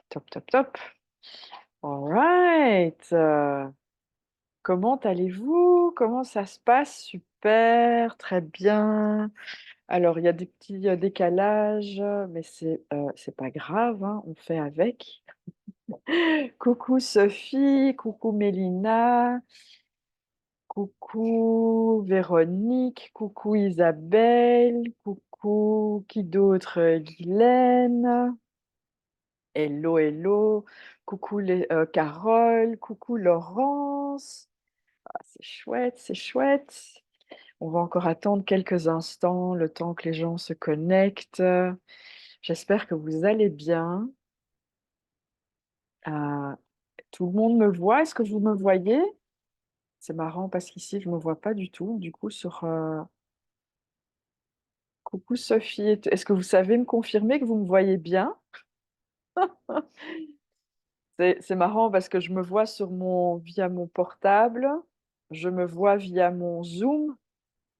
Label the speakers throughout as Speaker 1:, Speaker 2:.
Speaker 1: Top, top, top. All right. Comment allez-vous? Comment ça se passe? Super, très bien. Alors, il y a des petits décalages, mais c'est pas grave, hein, on fait avec. Coucou Sophie, coucou Mélina, coucou Véronique, coucou Isabelle, coucou qui d'autre? Guylaine. Hello, hello. Coucou Carole, coucou Laurence. Ah, c'est chouette, c'est chouette. On va encore attendre quelques instants, le temps que les gens se connectent. J'espère que vous allez bien. Euh, Tout le monde me voit. Est-ce que vous me voyez? C'est marrant parce qu'ici, je ne me vois pas du tout. Du coup, coucou Sophie, est-ce que vous savez me confirmer que vous me voyez bien? C'est marrant parce que je me vois via mon portable, je me vois via mon Zoom,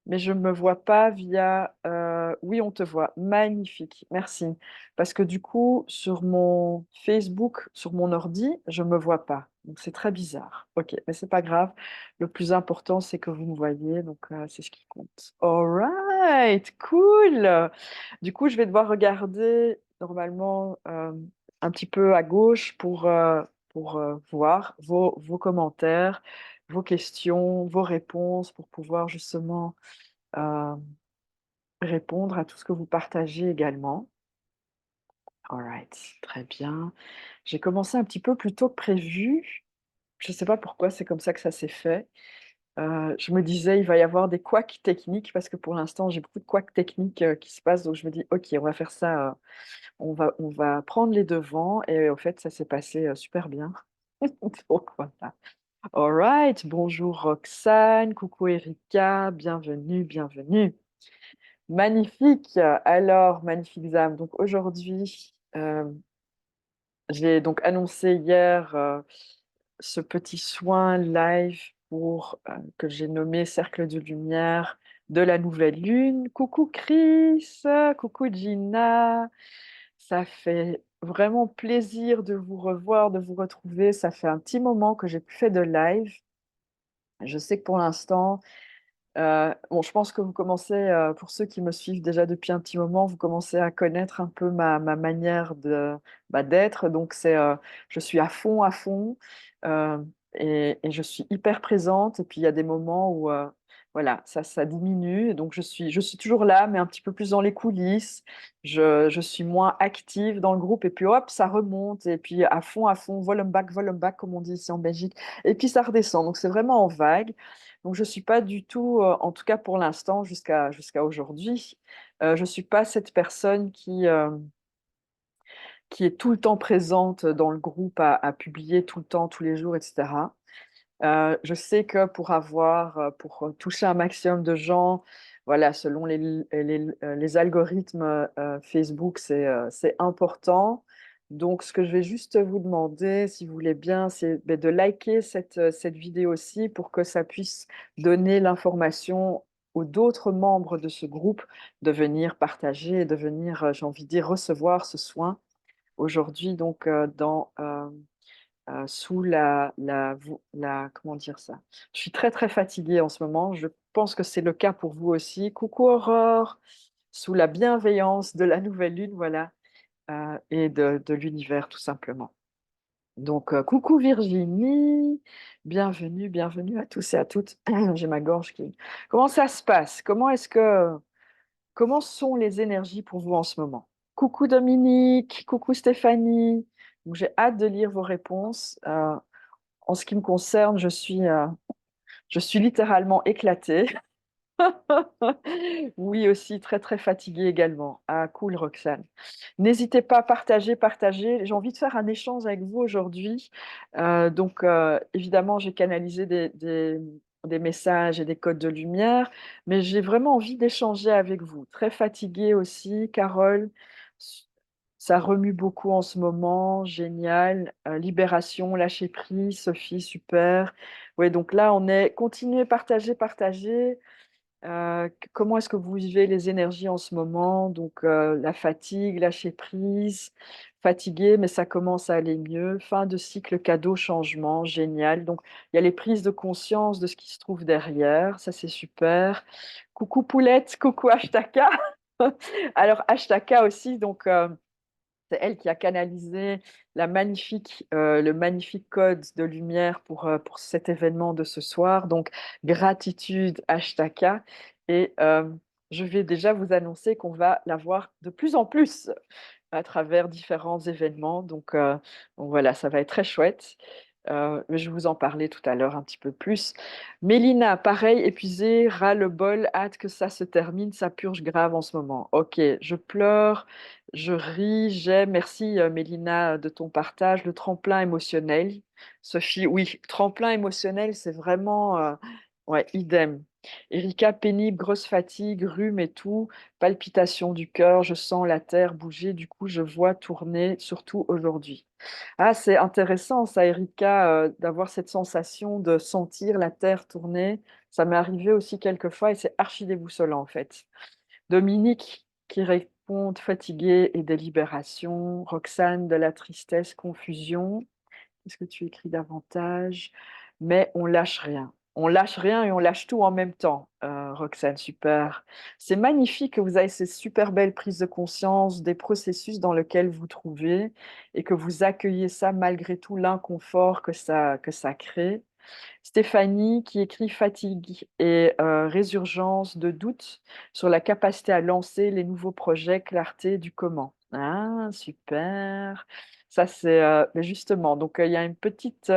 Speaker 1: mais je ne me vois pas via... Oui, on te voit. Magnifique, merci. Parce que du coup, sur mon Facebook, sur mon ordi, je ne me vois pas. Donc c'est très bizarre. Ok, mais c'est pas grave. Le plus important, c'est que vous me voyez, donc c'est ce qui compte. All right, cool. Du coup, je vais devoir regarder normalement un petit peu à gauche pour voir vos commentaires, vos questions, vos réponses, pour pouvoir justement euh, répondre à tout ce que vous partagez également. All right, très bien. J'ai commencé un petit peu plus tôt que prévu. Je ne sais pas pourquoi, c'est comme ça que ça s'est fait. Je me disais, il va y avoir des couacs techniques parce que pour l'instant, j'ai beaucoup de couacs techniques qui se passent. Donc, je me dis, OK, on va faire ça. On va prendre les devants. Et au fait, ça s'est passé super bien. Donc, voilà. All right. Bonjour Roxane. Coucou Erika. Bienvenue, bienvenue. Magnifique. Alors, magnifique Zam. Donc, aujourd'hui, j'ai donc annoncé hier ce petit soin live que j'ai nommé Cercle de lumière de la nouvelle lune. Coucou Chris, coucou Gina, ça fait vraiment plaisir de vous revoir, de vous retrouver. Ça fait un petit moment que j'ai plus fait de live. Je sais que pour l'instant, bon, je pense que vous commencez, pour ceux qui me suivent déjà depuis un petit moment, vous commencez à connaître un peu ma manière d'être. Donc, je suis à fond, euh, et je suis hyper présente. Et puis, il y a des moments où, voilà, ça diminue. Et donc, je suis toujours là, mais un petit peu plus dans les coulisses. Je suis moins active dans le groupe. Et puis, hop, ça remonte. Et puis, à fond, volume back, comme on dit ici en Belgique. Et puis, ça redescend. Donc, c'est vraiment en vague. Donc, je ne suis pas du tout, en tout cas pour l'instant, jusqu'à aujourd'hui, je ne suis pas cette personne qui est tout le temps présente dans le groupe à publier tout le temps, tous les jours, etc. Je sais que pour toucher un maximum de gens, voilà, selon les algorithmes Facebook, c'est important. Donc, ce que je vais juste vous demander, si vous voulez bien, c'est de liker cette vidéo aussi pour que ça puisse donner l'information aux d'autres membres de ce groupe de venir partager et de venir, j'ai envie de dire, recevoir ce soin aujourd'hui, donc sous comment dire ça? Je suis très très fatiguée en ce moment. Je pense que c'est le cas pour vous aussi. Coucou Aurore, sous la bienveillance de la nouvelle lune, voilà, et de l'univers tout simplement. Donc, coucou Virginie, bienvenue, bienvenue à tous et à toutes. J'ai ma gorge qui... Comment ça se passe? Comment sont les énergies pour vous en ce moment? Coucou Dominique, coucou Stéphanie. Donc, j'ai hâte de lire vos réponses. En ce qui me concerne, je suis littéralement éclatée. Oui, aussi très très fatiguée également. Ah, cool, Roxane. N'hésitez pas à partager, partager. J'ai envie de faire un échange avec vous aujourd'hui. Donc, évidemment, j'ai canalisé des messages et des codes de lumière, mais j'ai vraiment envie d'échanger avec vous. Très fatiguée aussi, Carole. Ça remue beaucoup en ce moment. Génial. Libération, lâcher prise, Sophie, super. Ouais, donc là, on est continuer, partager, partager. Comment est-ce que vous vivez les énergies en ce moment? Donc, la fatigue, lâcher prise, fatigué, mais ça commence à aller mieux. Fin de cycle cadeau, changement, génial. Donc, il y a les prises de conscience de ce qui se trouve derrière, ça c'est super. Coucou Poulette, coucou Ashtaka. Alors Ashtaka aussi, donc, c'est elle qui a canalisé le magnifique code de lumière pour cet événement de ce soir. Donc, gratitude, Ashtaka. Et je vais déjà vous annoncer qu'on va la voir de plus en plus à travers différents événements. Donc voilà, ça va être très chouette. Mais je vais vous en parler tout à l'heure un petit peu plus. Mélina, pareil, épuisée, ras-le-bol, hâte que ça se termine, ça purge grave en ce moment. Ok, je pleure, je ris, j'aime. Merci Mélina de ton partage. Le tremplin émotionnel. Sophie, oui, tremplin émotionnel, c'est vraiment... ouais, idem. Erika, pénible, grosse fatigue, rhume et tout, palpitation du cœur, je sens la terre bouger, du coup je vois tourner, surtout aujourd'hui. Ah, c'est intéressant ça, Erika, d'avoir cette sensation de sentir la terre tourner. Ça m'est arrivé aussi quelques fois et c'est archi déboussolant en fait. Dominique qui répond fatigué et délibération. Roxane de la tristesse, confusion. Est-ce que tu écris davantage? Mais on lâche rien. On lâche rien et on lâche tout en même temps. Roxane, super. C'est magnifique que vous ayez ces super belles prises de conscience des processus dans lesquels vous trouvez et que vous accueillez ça malgré tout l'inconfort que ça crée. Stéphanie qui écrit fatigue et résurgence de doute sur la capacité à lancer les nouveaux projets, clarté du comment. Ah, super. Ça, c'est mais justement, donc il y a une petite...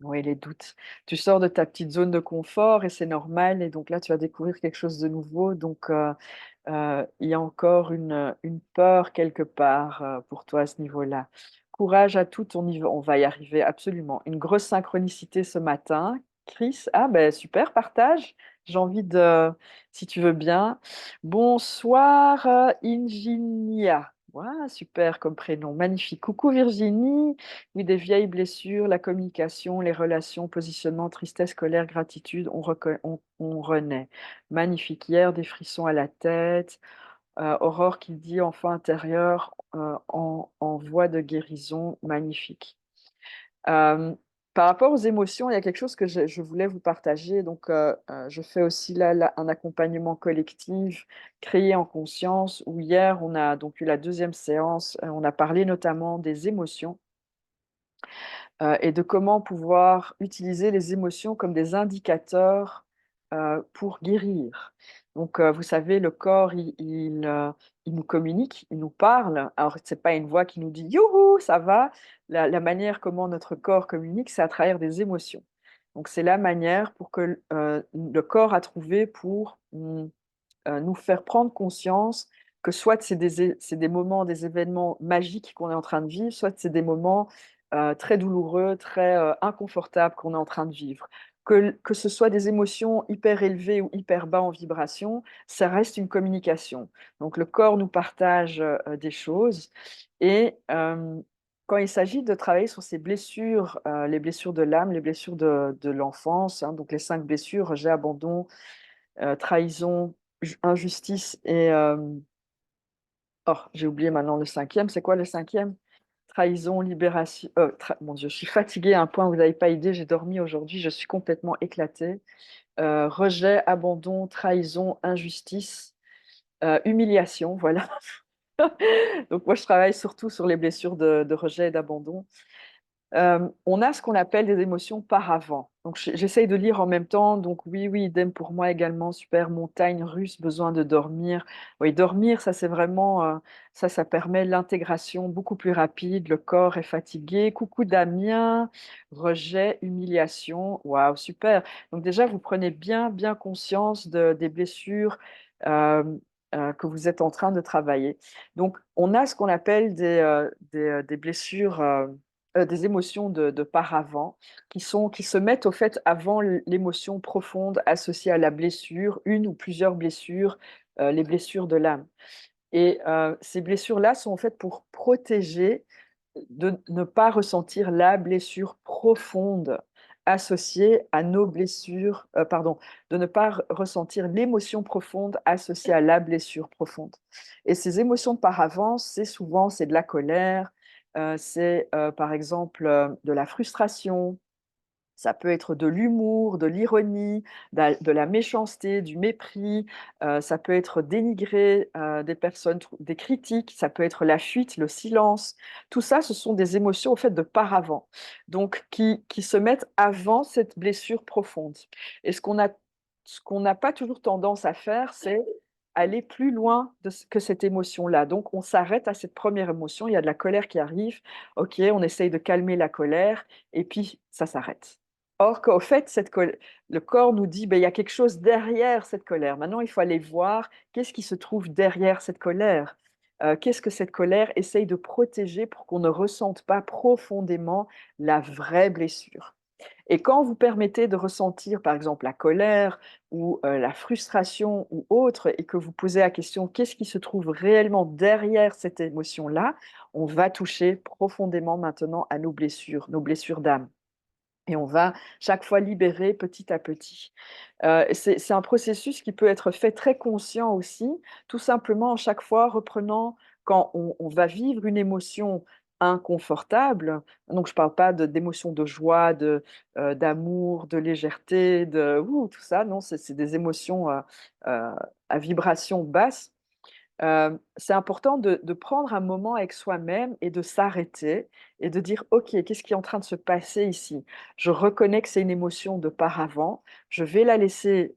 Speaker 1: oui, les doutes. Tu sors de ta petite zone de confort et c'est normal. Et donc là, tu vas découvrir quelque chose de nouveau. Donc, il y a encore une peur quelque part pour toi à ce niveau-là. Courage à toutes, on va y arriver absolument. Une grosse synchronicité ce matin. Chris, ah ben super, partage. J'ai envie de, si tu veux bien. Bonsoir, Inginia. Ouah, super comme prénom, magnifique. Coucou Virginie. Oui, des vieilles blessures, la communication, les relations, positionnement, tristesse, colère, gratitude, on renaît. Magnifique. Hier, des frissons à la tête. Aurore qui dit enfant intérieur en voie de guérison. Magnifique. Euh, Par rapport aux émotions, il y a quelque chose que je voulais vous partager. Donc, je fais aussi là un accompagnement collectif créé en conscience où hier, on a donc eu la deuxième séance. On a parlé notamment des émotions et de comment pouvoir utiliser les émotions comme des indicateurs pour guérir. Donc, vous savez, le corps, il nous communique, il nous parle. Alors, ce n'est pas une voix qui nous dit «Youhou, ça va». La manière comment notre corps communique, c'est à travers des émotions. Donc, c'est la manière pour que le corps a trouvé pour nous faire prendre conscience que soit c'est des moments, des événements magiques qu'on est en train de vivre, soit c'est des moments très douloureux, très inconfortables qu'on est en train de vivre. Que ce soit des émotions hyper élevées ou hyper bas en vibration, ça reste une communication. Donc le corps nous partage des choses et quand il s'agit de travailler sur ces blessures, les blessures de l'âme, les blessures de l'enfance, hein, donc les 5 blessures, rejet, abandon, trahison, injustice et oh, j'ai oublié maintenant le cinquième. C'est quoi le cinquième? Trahison, libération. Mon Dieu, je suis fatiguée à un point où vous n'avez pas idée. J'ai dormi aujourd'hui, je suis complètement éclatée. Rejet, abandon, trahison, injustice, humiliation. Voilà. Donc moi, je travaille surtout sur les blessures de rejet et d'abandon. On a ce qu'on appelle des émotions par-avant. Donc, j'essaye de lire en même temps. Donc, oui, oui, idem pour moi également. Super, montagne russe, besoin de dormir. Oui, dormir, ça, c'est vraiment, ça permet l'intégration beaucoup plus rapide. Le corps est fatigué. Coucou Damien, rejet, humiliation. Waouh, super. Donc, déjà, vous prenez bien, bien conscience des blessures euh, que vous êtes en train de travailler. Donc, on a ce qu'on appelle des blessures. Des émotions de paravent qui se mettent au fait avant l'émotion profonde associée à la blessure, une ou plusieurs blessures, les blessures de l'âme. Et ces blessures-là sont en fait pour protéger de ne pas ressentir la blessure profonde associées à nos blessures, pardon, de ne pas ressentir l'émotion profonde associée à la blessure profonde. Et ces émotions par avance, c'est de la colère, par exemple de la frustration, ça peut être de l'humour, de l'ironie, de la méchanceté, du mépris, ça peut être dénigrer, des personnes, des critiques, ça peut être la fuite, le silence. Tout ça, ce sont des émotions, au fait, de paravent, donc qui se mettent avant cette blessure profonde. Et ce qu'on n'a pas toujours tendance à faire, c'est aller plus loin que cette émotion-là. Donc on s'arrête à cette première émotion, il y a de la colère qui arrive, OK, on essaye de calmer la colère et puis ça s'arrête. Or qu'au fait, le corps nous dit: «Beh, il y a quelque chose derrière cette colère». Maintenant, il faut aller voir qu'est-ce qui se trouve derrière cette colère? Qu'est-ce que cette colère essaye de protéger pour qu'on ne ressente pas profondément la vraie blessure? Et quand vous permettez de ressentir, par exemple, la colère ou la frustration ou autre et que vous posez la question: «Qu'est-ce qui se trouve réellement derrière cette émotion-là?» On va toucher profondément maintenant à nos blessures d'âme. Et on va chaque fois libérer petit à petit. C'est un processus qui peut être fait très conscient aussi, tout simplement à chaque fois reprenant quand on va vivre une émotion inconfortable, donc je parle pas d'émotions de joie, d'amour, de légèreté, de «ouh» tout ça, non, c'est des émotions, à vibration basse. C'est important de prendre un moment avec soi-même et de s'arrêter et de dire: «OK, qu'est-ce qui est en train de se passer ici? Je reconnais que c'est une émotion de paravent, je vais la laisser,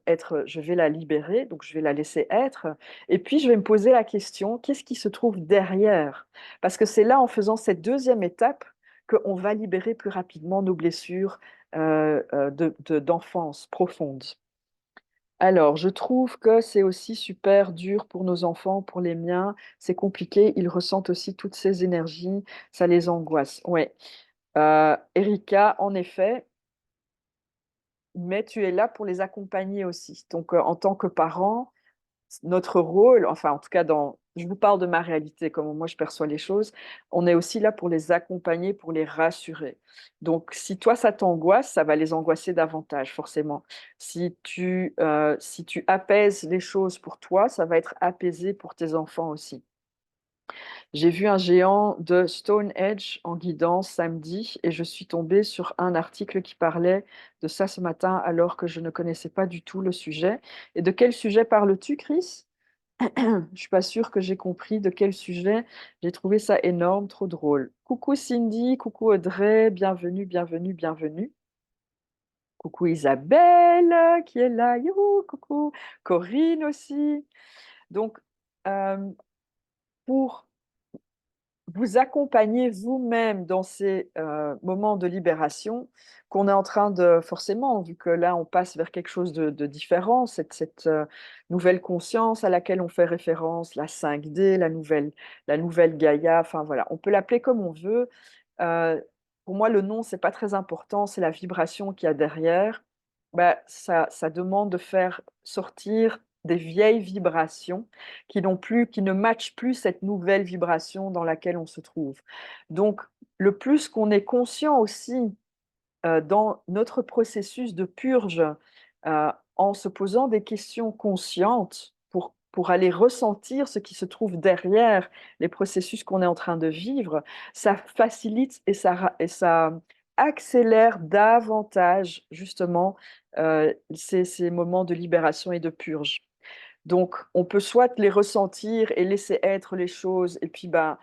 Speaker 1: être, je vais la libérer, donc je vais la laisser être et puis je vais me poser la question: "Qu'est-ce qui se trouve derrière?" Parce que c'est là, en faisant cette deuxième étape, qu'on va libérer plus rapidement nos blessures, d'enfance profondes. Alors, je trouve que c'est aussi super dur pour nos enfants, pour les miens, c'est compliqué, ils ressentent aussi toutes ces énergies, ça les angoisse. Ouais, Erika, en effet, mais tu es là pour les accompagner aussi. Donc, en tant que parent, notre rôle, enfin en tout cas je vous parle de ma réalité, comment moi je perçois les choses, on est aussi là pour les accompagner, pour les rassurer. Donc si toi ça t'angoisse, ça va les angoisser davantage forcément. Si tu apaises les choses pour toi, ça va être apaisé pour tes enfants aussi. J'ai vu un géant de Stonehenge en guidance samedi et je suis tombée sur un article qui parlait de ça ce matin alors que je ne connaissais pas du tout le sujet. Et de quel sujet parles-tu, Chris? Je suis pas sûre que j'ai compris de quel sujet. J'ai trouvé ça énorme, trop drôle. Coucou Cindy, coucou Audrey, bienvenue, bienvenue, bienvenue. Coucou Isabelle qui est là, youhou, coucou. Corinne aussi. Donc, pour vous accompagner vous-même dans ces, moments de libération qu'on est en train de forcément, vu que là, on passe vers quelque chose de différent, cette nouvelle conscience à laquelle on fait référence, la 5D, la nouvelle Gaïa, enfin voilà, on peut l'appeler comme on veut. Pour moi, le nom, c'est pas très important, c'est la vibration qu'il y a derrière. Bah, ça demande de faire sortir des vieilles vibrations qui ne matchent plus cette nouvelle vibration dans laquelle on se trouve. Donc, le plus qu'on est conscient aussi, dans notre processus de purge, en se posant des questions conscientes pour aller ressentir ce qui se trouve derrière les processus qu'on est en train de vivre, ça facilite et ça accélère davantage justement, ces moments de libération et de purge. Donc on peut soit les ressentir et laisser être les choses et puis, ben,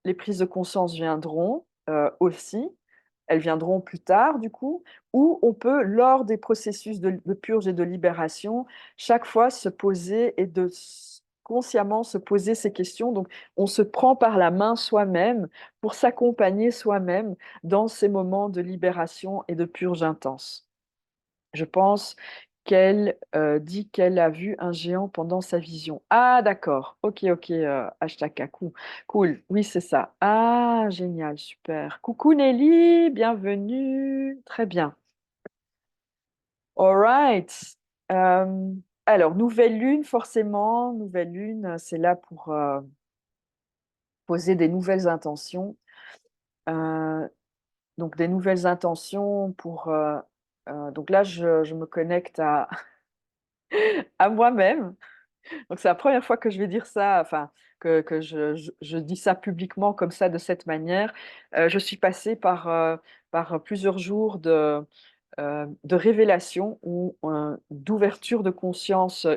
Speaker 1: les prises de conscience viendront, aussi. Elles viendront plus tard du coup, ou on peut lors des processus de purge et de libération, chaque fois se poser et consciemment se poser ces questions. Donc on se prend par la main soi-même pour s'accompagner soi-même dans ces moments de libération et de purge intense. Je pense qu'elle, dit qu'elle a vu un géant pendant sa vision. Ah d'accord, OK, OK, Kakou. Cool, oui, c'est ça. Ah génial, super. Coucou Nelly, bienvenue. Très bien. All right. Alors nouvelle lune forcément, nouvelle lune, c'est là pour, poser des nouvelles intentions. Heu donc des nouvelles intentions pour, donc là, je me connecte à à moi-même. Donc c'est la première fois que je vais dire ça, enfin que je dis ça publiquement comme ça, de cette manière. Je suis passée par plusieurs jours de révélation ou d'ouverture de conscience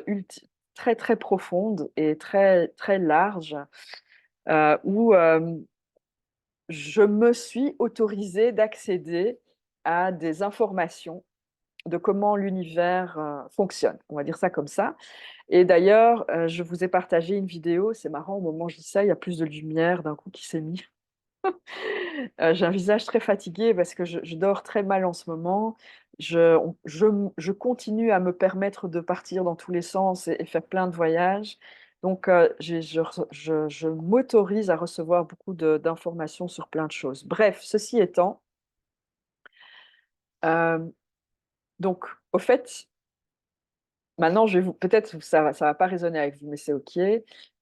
Speaker 1: très, très profonde et très, très large, où, je me suis autorisée d'accéder à des informations de comment l'univers, fonctionne. On va dire ça comme ça. Et d'ailleurs, je vous ai partagé une vidéo, c'est marrant, au moment où je dis ça, il y a plus de lumière d'un coup qui s'est mis. J'ai un visage très fatigué parce que je dors très mal en ce moment. Je continue à me permettre de partir dans tous les sens et faire plein de voyages. Donc, je m'autorise à recevoir beaucoup d'informations sur plein de choses. Bref, ceci étant, hem, donc au fait, maintenant je vais vous peut-être ça va pas résonner avec vous, mais c'est OK.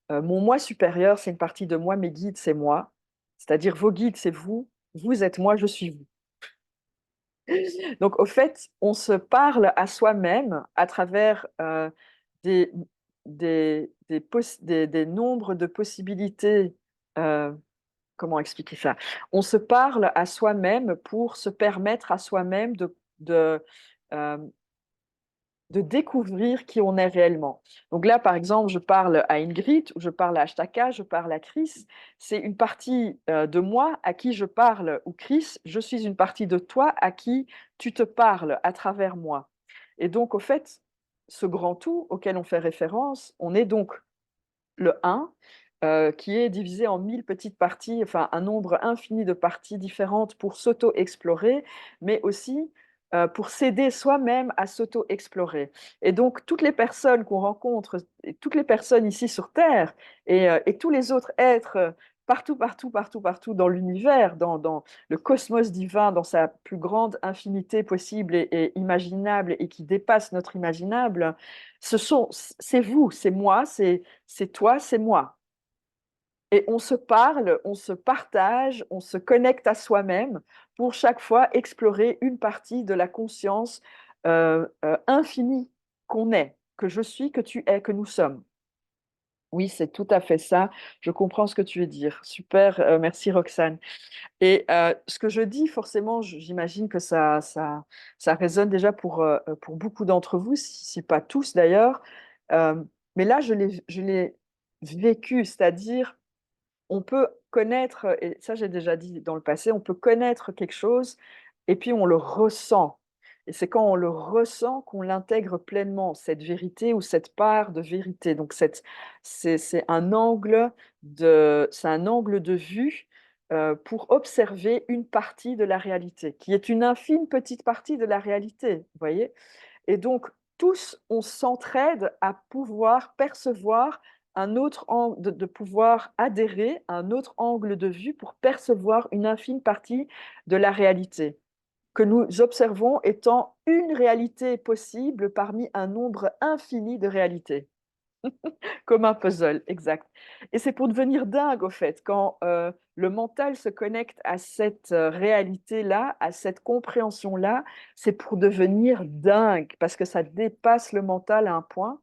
Speaker 1: Mon moi supérieur, c'est une partie de moi, mes guides, c'est moi. C'est-à-dire vos guides, c'est vous, vous êtes moi, je suis vous. Donc au fait, on se parle à soi-même à travers, des des nombres de possibilités, heu, comment expliquer ça? On se parle à soi-même pour se permettre à soi-même hem, de découvrir qui on est réellement. Donc là, par exemple, je parle à Ingrid ou je parle à Ashtaka, je parle à Chris. C'est une partie, de moi à qui je parle, ou Chris, je suis une partie de toi à qui tu te parles à travers moi. Et donc au fait, ce grand tout auquel on fait référence, on est donc le un, qui est divisé en 1000 petites parties, enfin un nombre infini de parties différentes pour s'auto-explorer, mais aussi, pour s'aider soi-même à s'auto-explorer. Et donc toutes les personnes qu'on rencontre, et toutes les personnes ici sur terre, et tous les autres êtres, partout, partout, partout, partout dans l'univers, dans le cosmos divin, dans sa plus grande infinité possible et imaginable, et qui dépasse notre imaginable, c'est vous, c'est moi, c'est toi, c'est moi. Et on se parle, on se partage, on se connecte à soi-même pour chaque fois explorer une partie de la conscience, infinie qu'on est, que je suis, que tu es, que nous sommes. Oui, c'est tout à fait ça. Je comprends ce que tu veux dire. Super, merci Roxane. Et ce que je dis, forcément, j'imagine que ça résonne déjà pour beaucoup d'entre vous, si pas tous d'ailleurs. Mais là, je l'ai vécu, c'est-à-dire, on peut connaître, et ça j'ai déjà dit dans le passé, on peut connaître quelque chose et puis on le ressent. Et c'est quand on le ressent qu'on l'intègre pleinement, cette vérité ou cette part de vérité. Donc c'est un angle c'est un angle de vue, pour observer une partie de la réalité, qui est une infime petite partie de la réalité, vous voyez? Et donc, tous, on s'entraide à pouvoir percevoir un autre angle, de pouvoir adhérer à un autre angle de vue pour percevoir une infime partie de la réalité, que nous observons étant une réalité possible parmi un nombre infini de réalités. Comme un puzzle, exact. Et c'est pour devenir dingue, au fait, quand, le mental se connecte à cette, réalité-là, à cette compréhension-là, c'est pour devenir dingue, parce que ça dépasse le mental à un point.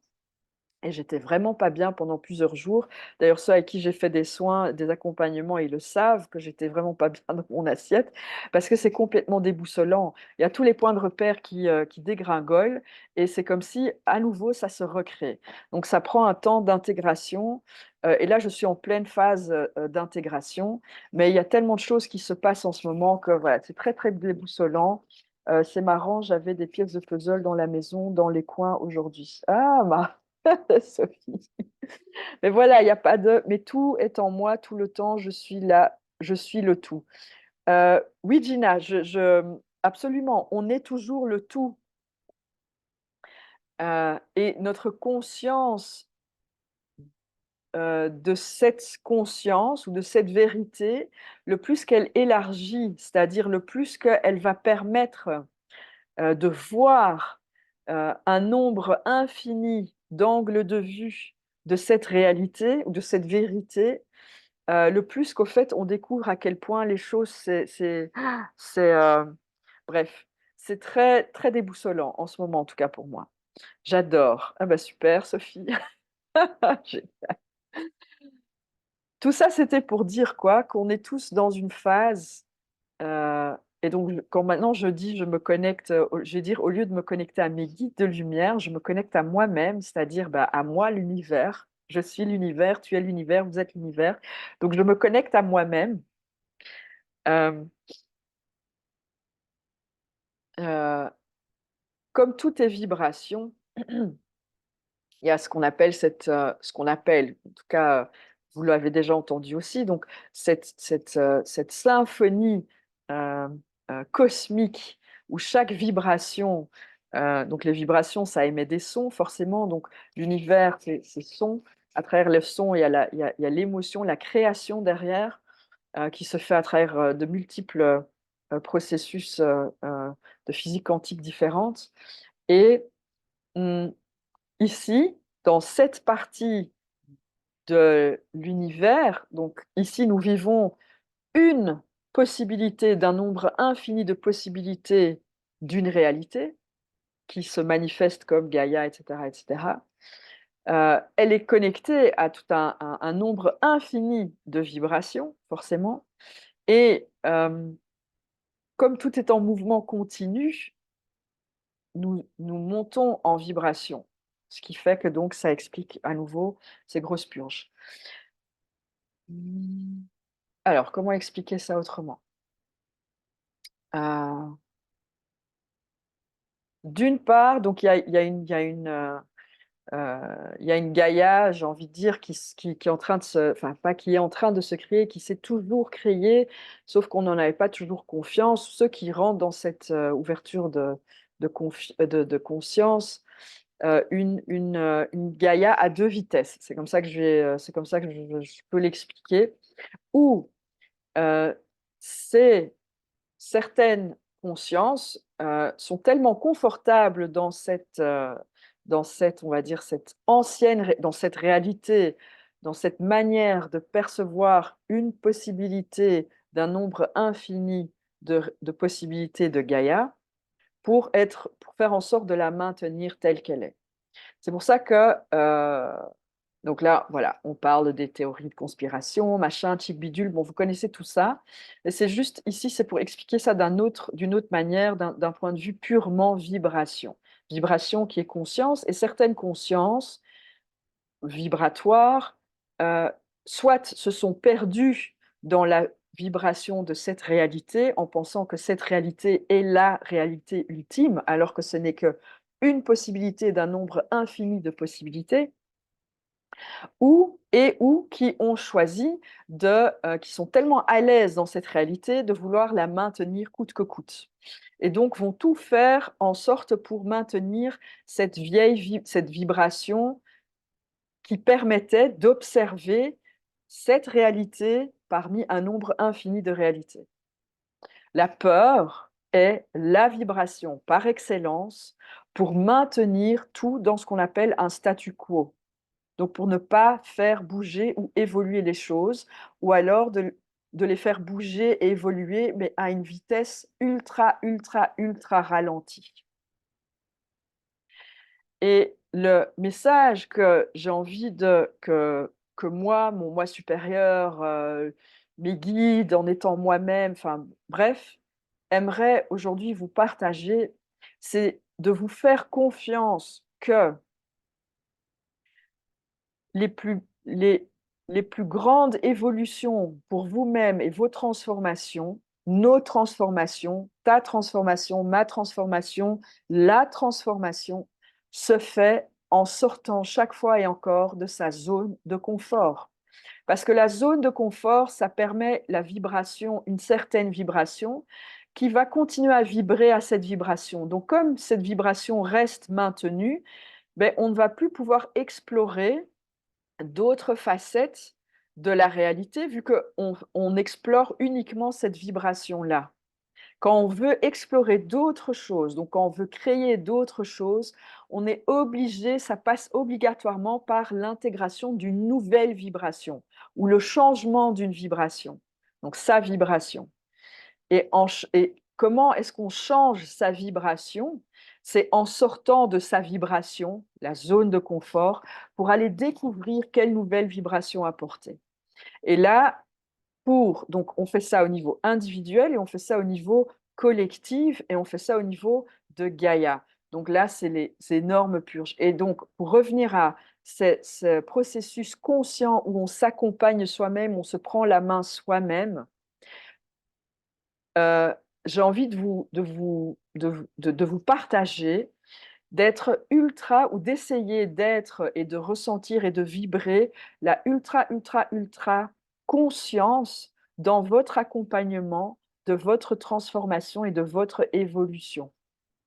Speaker 1: Et j'étais vraiment pas bien pendant plusieurs jours. D'ailleurs, ceux à qui j'ai fait des soins, des accompagnements, ils le savent que j'étais vraiment pas bien dans mon assiette, parce que c'est complètement déboussolant. Il y a tous les points de repère qui dégringolent, et c'est comme si, à nouveau, ça se recrée. Donc ça prend un temps d'intégration, et là, je suis en pleine phase, d'intégration, mais il y a tellement de choses qui se passent en ce moment que voilà, c'est très, très déboussolant. C'est marrant, j'avais des pièces de puzzle dans la maison, dans les coins aujourd'hui. Ah, ma Sophie. Mais voilà, il y a pas de mais tout est en moi tout le temps, je suis là, je suis le tout. Oui, Gina, absolument, on est toujours le tout, et notre conscience, de cette conscience ou de cette vérité, le plus qu'elle élargit, c'est-à-dire le plus qu'elle va permettre, de voir, un nombre infini d'angles de vue de cette réalité ou de cette vérité, le plus qu'au fait, on découvre à quel point les choses, c'est, bref, c'est très, très déboussolant en ce moment, en tout cas pour moi. J'adore. Ah bah super Sophie. J'ai tout ça, c'était pour dire quoi? Qu'on est tous dans une phase, et donc quand maintenant je dis: «Je me connecte», je vais dire au lieu de me connecter à mes guides de lumière, je me connecte à moi-même, c'est-à-dire, bah, à moi l'univers. Je suis l'univers, tu es l'univers, vous êtes l'univers. Donc je me connecte à moi-même, hem, heu, comme tout est vibration, il y a ce qu'on appelle, en tout cas, vous l'avez déjà entendu aussi, donc cette symphonie, cosmique où chaque vibration, donc les vibrations, ça émet des sons forcément, donc l'univers, c'est son. À travers le son, il y a l'émotion, la création derrière, qui se fait à travers, de multiples, processus, de physique quantique différentes et mmh ici, dans cette partie de l'univers, donc ici nous vivons une possibilité d'un nombre infini de possibilités d'une réalité qui se manifeste comme Gaïa et cetera. Elle est connectée à tout un nombre infini de vibrations forcément et comme tout est en mouvement continu, nous montons en vibration. Ce qui fait que donc ça explique à nouveau ces grosses purges. Mmh. Alors, comment expliquer ça autrement? Heu, d'une part, donc il y a une Gaïa, j'ai envie de dire, qui est en train de se enfin, pas qui est en train de se créer, qui s'est toujours créée, sauf qu'on n'en avait pas toujours confiance. Ceux qui rentrent dans cette, ouverture de conscience, une Gaïa à 2 vitesses. C'est comme ça que c'est comme ça que je peux l'expliquer. Où, heu, c'est certaines consciences, sont tellement confortables dans cette, on va dire, cette ancienne ré dans cette réalité, dans cette manière de percevoir une possibilité d'un nombre infini de possibilités de Gaïa pour faire en sorte de la maintenir telle qu'elle est. C'est pour ça que, donc là, voilà, on parle des théories de conspiration, machin, chic bidule, bon, vous connaissez tout ça. Et c'est juste ici, c'est pour expliquer ça d'une autre manière, d'un point de vue purement vibration. Vibration qui est conscience et certaines consciences vibratoires, soit se sont perdues dans la vibration de cette réalité en pensant que cette réalité est la réalité ultime, alors que ce n'est qu'une possibilité d'un nombre infini de possibilités ou qui ont choisi qui sont tellement à l'aise dans cette réalité de vouloir la maintenir coûte que coûte. Et donc vont tout faire en sorte pour maintenir cette vibration qui permettait d'observer cette réalité parmi un nombre infini de réalités. La peur est la vibration par excellence pour maintenir tout dans ce qu'on appelle un statu quo. Donc pour ne pas faire bouger ou évoluer les choses, ou alors de les faire bouger et évoluer, mais à une vitesse ultra, ultra, ultra ralentie. Et le message que j'ai envie que moi, mon moi supérieur, mes guides, en étant moi-même, enfin bref, aimerais aujourd'hui vous partager, c'est de vous faire confiance que les plus les les plus grandes évolutions pour vous-même et vos transformations, nos transformations, ta transformation, ma transformation, la transformation se fait en sortant chaque fois et encore de sa zone de confort. Parce que la zone de confort, ça permet la vibration, une certaine vibration qui va continuer à vibrer à cette vibration. Donc comme cette vibration reste maintenue, beh, on ne va plus pouvoir explorer d'autres facettes de la réalité vu qu'on on explore uniquement cette vibration-là, Quand on veut explorer d'autres choses, donc quand on veut créer d'autres choses, on est obligé, ça passe obligatoirement par l'intégration d'une nouvelle vibration ou le changement d'une vibration, donc sa vibration. Et comment est-ce qu'on change sa vibration? C'est en sortant de sa vibration, la zone de confort, pour aller découvrir quelle nouvelle vibration apporter. Et là, donc on fait ça au niveau individuel et on fait ça au niveau collectif et on fait ça au niveau de Gaïa. Donc là, c'est les énormes purges. Et donc, pour revenir à ce processus conscient où on s'accompagne soi-même, on se prend la main soi-même, j'ai envie de vous partager, d'être ultra ou d'essayer d'être et de ressentir et de vibrer la ultra, ultra, ultra conscience dans votre accompagnement de votre transformation et de votre évolution.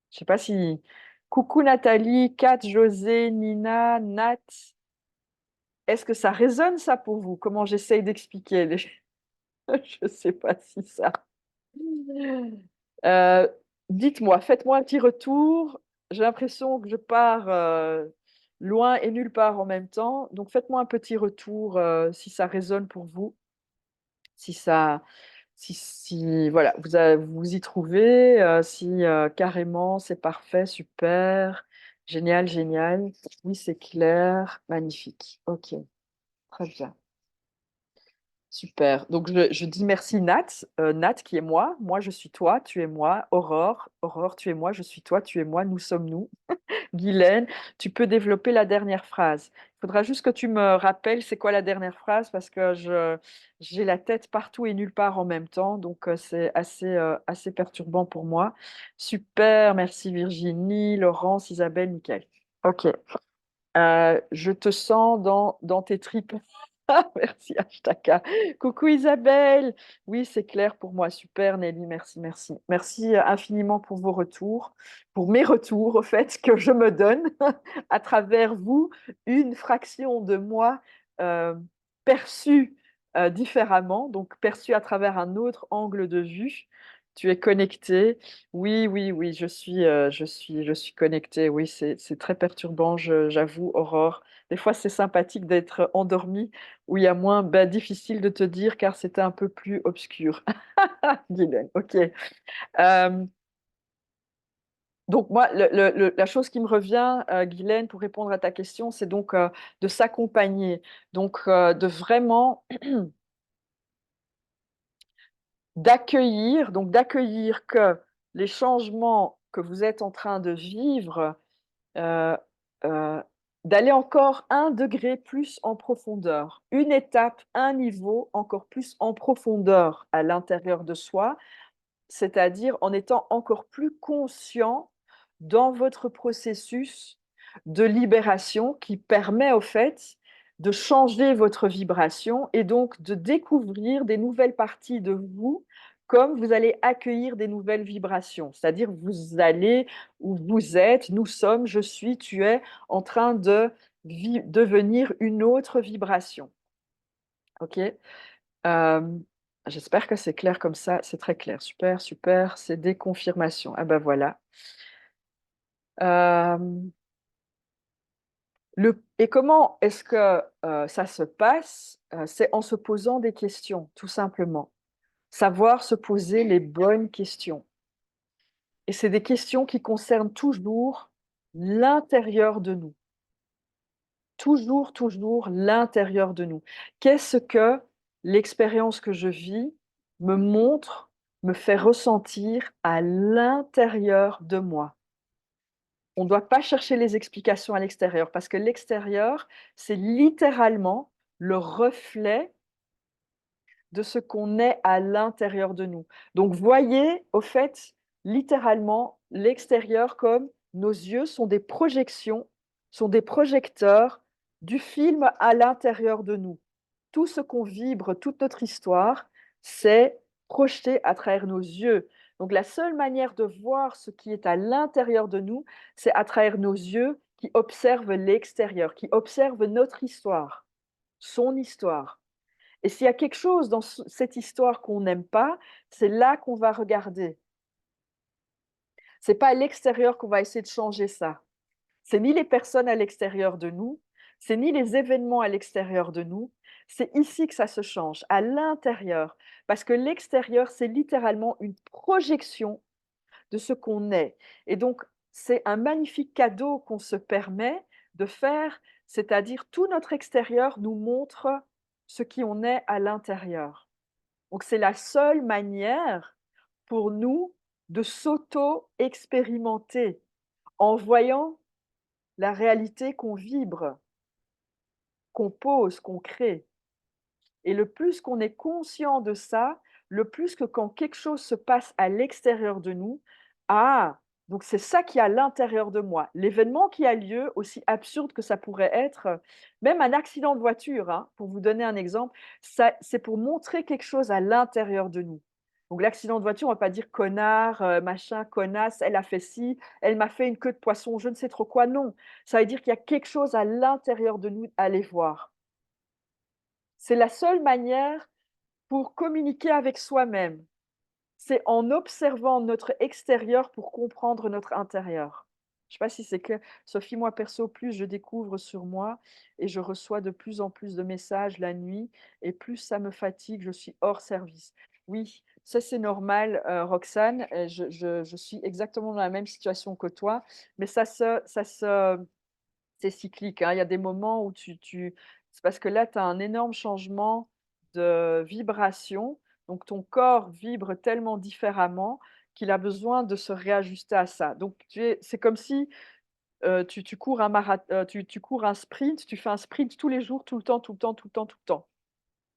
Speaker 1: Je ne sais pas si... Coucou Nathalie, Kat, José, Nina, Nat, est-ce que ça résonne ça pour vous? Comment j'essaye d'expliquer Je ne sais pas si ça... Euh, dites-moi, faites-moi un petit retour. J'ai l'impression que je pars loin et nulle part en même temps. Donc faites-moi un petit retour si ça résonne pour vous, si ça, si voilà, vous y trouvez, si carrément c'est parfait, super, génial, génial. Oui, c'est clair, magnifique. Ok, très bien. Super. Donc, je dis merci Nat. Nat qui est moi. Moi, je suis toi. Tu es moi. Aurore. Aurore, tu es moi. Je suis toi. Tu es moi. Nous sommes nous. Guylaine, tu peux développer la dernière phrase. Il faudra juste que tu me rappelles c'est quoi la dernière phrase parce que j'ai la tête partout et nulle part en même temps. Donc, c'est assez perturbant pour moi. Super. Merci Virginie, Laurence, Isabelle, Mickaël. OK. Je te sens dans tes tripes. Merci, Ashtaka. Coucou Isabelle. Oui, c'est clair pour moi. Super, Nelly. Merci, merci. Merci infiniment pour vos retours, pour mes retours, au fait, que je me donne à travers vous, une fraction de moi euh, perçue différemment, donc perçue à travers un autre angle de vue. Tu es connecté. Oui, oui, oui, je suis connectée. Oui, c'est très perturbant, j'avoue, Aurore. Des fois, c'est sympathique d'être endormie où il y a moins difficile de te dire car c'était un peu plus obscur. Guylaine, ok. Donc moi, la chose qui me revient, Guylaine, pour répondre à ta question, c'est donc de s'accompagner, donc de vraiment d'accueillir que les changements que vous êtes en train de vivre, euh, euh, d'aller encore un degré plus en profondeur, une étape, un niveau encore plus en profondeur à l'intérieur de soi, c'est-à-dire en étant encore plus conscient dans votre processus de libération qui permet au fait de changer votre vibration et donc de découvrir des nouvelles parties de vous comme vous allez accueillir des nouvelles vibrations. C'est-à-dire vous allez où vous êtes, nous sommes, je suis, tu es en train de devenir une autre vibration. OK? Euh, J'espère que c'est clair comme ça. C'est très clair. Super, super. C'est des confirmations. Ah ben voilà. Euh, et comment est-ce que ça se passe? C'est en se posant des questions, tout simplement. Savoir se poser les bonnes questions. Et c'est des questions qui concernent toujours l'intérieur de nous. Toujours, toujours l'intérieur de nous. Qu'est-ce que l'expérience que je vis me montre, me fait ressentir à l'intérieur de moi? On ne doit pas chercher les explications à l'extérieur parce que l'extérieur, c'est littéralement le reflet de ce qu'on est à l'intérieur de nous. Donc, voyez, au fait, littéralement, l'extérieur comme nos yeux sont des projections, sont des projecteurs du film à l'intérieur de nous. Tout ce qu'on vibre, toute notre histoire, c'est projeté à travers nos yeux. Donc, la seule manière de voir ce qui est à l'intérieur de nous, c'est à travers nos yeux qui observent l'extérieur, qui observent notre histoire, son histoire. Et s'il y a quelque chose dans cette histoire qu'on n'aime pas, c'est là qu'on va regarder. C'est pas à l'extérieur qu'on va essayer de changer ça. C'est ni les personnes à l'extérieur de nous, c'est ni les événements à l'extérieur de nous, c'est ici que ça se change, à l'intérieur. Parce que l'extérieur, c'est littéralement une projection de ce qu'on est. Et donc, c'est un magnifique cadeau qu'on se permet de faire, c'est-à-dire tout notre extérieur nous montre ce qui on est à l'intérieur. Donc, c'est la seule manière pour nous de s'auto-expérimenter en voyant la réalité qu'on vibre, qu'on pose, qu'on crée. Et le plus qu'on est conscient de ça, le plus que quand quelque chose se passe à l'extérieur de nous, ah, donc c'est ça qui est à l'intérieur de moi. L'événement qui a lieu, aussi absurde que ça pourrait être, même un accident de voiture, hein, pour vous donner un exemple, ça, c'est pour montrer quelque chose à l'intérieur de nous. Donc l'accident de voiture, on va pas dire connard, machin, connasse, elle a fait ci, elle m'a fait une queue de poisson, je ne sais trop quoi. Non, ça veut dire qu'il y a quelque chose à l'intérieur de nous à aller voir. C'est la seule manière pour communiquer avec soi-même. C'est en observant notre extérieur pour comprendre notre intérieur. Je ne sais pas si c'est clair. Sophie, moi perso, plus je découvre sur moi et je reçois de plus en plus de messages la nuit et plus ça me fatigue, je suis hors service. Oui, ça c'est normal, Roxane, je suis exactement dans la même situation que toi, mais ça se c'est cyclique, hein. Il y a des moments où c'est parce que là, tu as un énorme changement de vibration, donc ton corps vibre tellement différemment qu'il a besoin de se réajuster à ça. Donc c'est comme si, tu cours tu cours un sprint, tu fais un sprint tous les jours, tout le temps, tout le temps, tout le temps, tout le temps.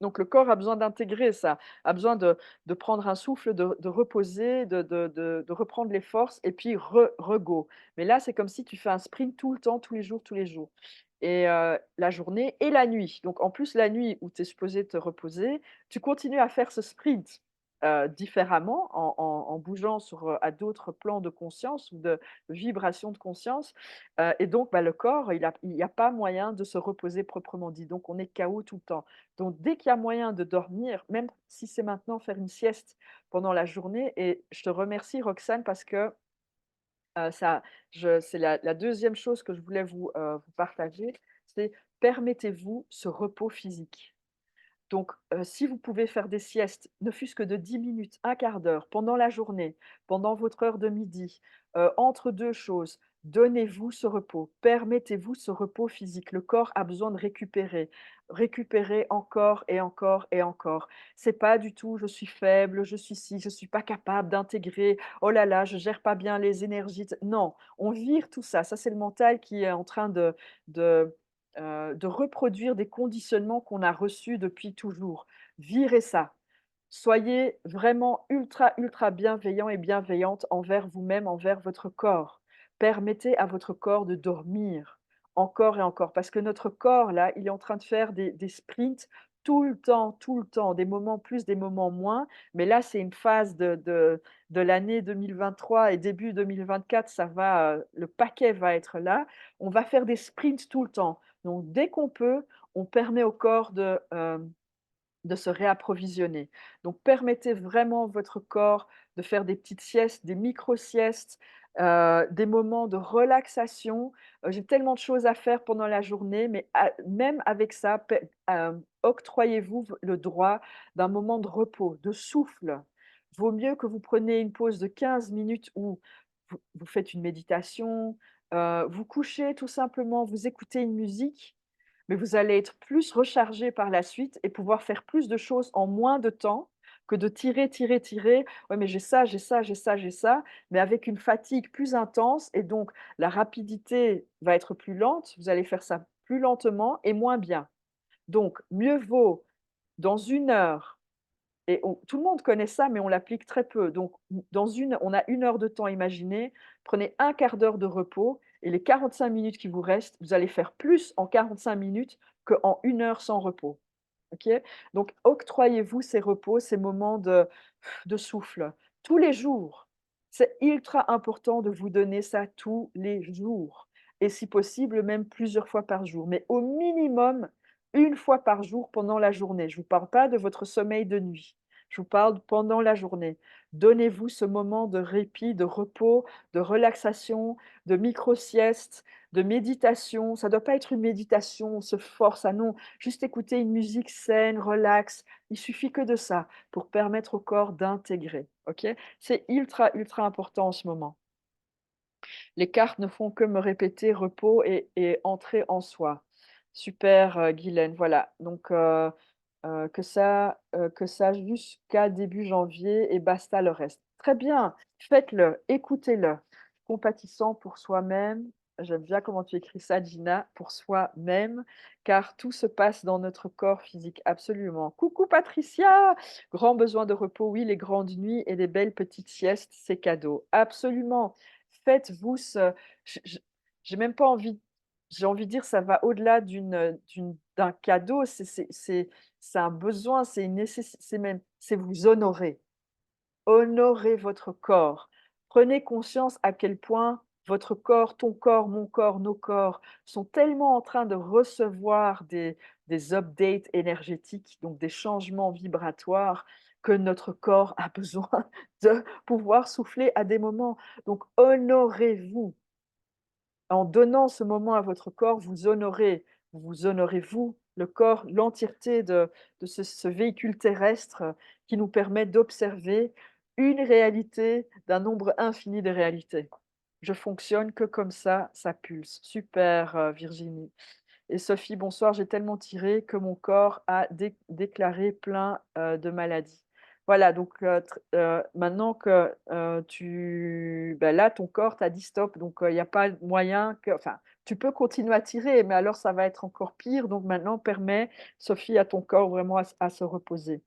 Speaker 1: Donc le corps a besoin d'intégrer ça, a besoin de prendre un souffle, de reposer, de reprendre les forces et puis re-go. Mais là, c'est comme si tu fais un sprint tout le temps, tous les jours, tous les jours et la journée et la nuit. Donc en plus, la nuit où tu es supposé te reposer, tu continues à faire ce sprint, différemment en bougeant à d'autres plans de conscience ou de vibration de conscience, et donc bah, le corps, il y a pas moyen de se reposer proprement dit. Donc on est KO tout le temps. Donc dès qu'il y a moyen de dormir, même si c'est maintenant faire une sieste pendant la journée et je te remercie Roxane parce que, ça c'est la 2e chose que je voulais vous partager, c'est permettez-vous ce repos physique. Donc, si vous pouvez faire des siestes, ne fût-ce que de 10 minutes, un quart d'heure, pendant la journée, pendant votre heure de midi, entre 2 choses, donnez-vous ce repos. Permettez-vous ce repos physique. Le corps a besoin de récupérer. Récupérer encore et encore et encore. C'est pas du tout: «Je suis faible, je suis ci, je suis pas capable d'intégrer. Oh là là, je gère pas bien les énergies», non, on vire tout ça. Ça, c'est le mental qui est en train de de reproduire des conditionnements qu'on a reçus depuis toujours. Virez ça. Soyez vraiment ultra, ultra bienveillant et bienveillante envers vous-même, envers votre corps. Permettez à votre corps de dormir encore et encore, parce que notre corps, là, il est en train de faire des sprints tout le temps, des moments plus, des moments moins. Mais là, c'est une phase de l'année 2023 et début 2024, ça va, le paquet va être là. On va faire des sprints tout le temps. Donc dès qu'on peut, on permet au corps de se réapprovisionner. Donc permettez vraiment à votre corps de faire des petites siestes, des micro-siestes, des moments de relaxation. J'ai tellement de choses à faire pendant la journée, mais même avec ça, octroyez-vous le droit d'un moment de repos, de souffle. Vaut mieux que vous preniez une pause de 15 minutes où vous faites une méditation, vous couchez tout simplement, vous écoutez une musique, mais vous allez être plus rechargé par la suite et pouvoir faire plus de choses en moins de temps que de tirer, tirer, tirer. «Ouais, mais j'ai ça, j'ai ça, j'ai ça, j'ai ça», mais avec une fatigue plus intense et donc la rapidité va être plus lente. Vous allez faire ça plus lentement et moins bien. Donc mieux vaut dans 1 heure et tout le monde connaît ça, mais on l'applique très peu. Donc, on a 1 heure de temps imaginé, prenez un quart d'heure de repos et les 45 minutes qui vous restent, vous allez faire plus en 45 minutes qu'en 1 heure sans repos. OK? Donc, octroyez-vous ces repos, ces moments de souffle, tous les jours. C'est ultra important de vous donner ça tous les jours et si possible, même plusieurs fois par jour, mais au minimum 1 fois par jour pendant la journée. Je ne vous parle pas de votre sommeil de nuit. je vous parle pendant la journée. Donnez-vous ce moment de répit, de repos, de relaxation, de micro-sieste, de méditation. Ça ne doit pas être une méditation, on se force à non, juste écouter une musique saine, relax. Il suffit que de ça pour permettre au corps d'intégrer, OK? C'est ultra, ultra important en ce moment. Les cartes ne font que me répéter repos et entrer en soi. Super, Guylaine, voilà. Donc, que ça jusqu'à début janvier et basta le reste. Très bien, faites-le, écoutez-le. Compatissant pour soi-même, j'aime bien comment tu écris ça, Gina, pour soi-même, car tout se passe dans notre corps physique, absolument. Coucou Patricia! Grand besoin de repos, oui, les grandes nuits et des belles petites siestes, c'est cadeau. Absolument. Faites-vous ce je j'ai même pas envie j'ai envie de dire ça va au-delà d'un cadeau, c'est un besoin, c'est une nécessité, c'est vous honorer. Honorez votre corps. Prenez conscience à quel point votre corps, ton corps, mon corps, nos corps sont tellement en train de recevoir des updates énergétiques, donc des changements vibratoires, que notre corps a besoin de pouvoir souffler à des moments. Donc honorez-vous. En donnant ce moment à votre corps, vous honorez vous, le corps, l'entièreté de ce véhicule terrestre qui nous permet d'observer une réalité d'un nombre infini de réalités. Je fonctionne que comme ça pulse. Super, Virginie. Et Sophie, bonsoir, j'ai tellement tiré que mon corps a déclaré plein de maladies. Voilà, donc maintenant que là, ton corps t'a dit stop, donc il n'y a pas moyen que, enfin, tu peux continuer à tirer, mais alors ça va être encore pire. Donc maintenant, permets, Sophie, à ton corps vraiment à se reposer.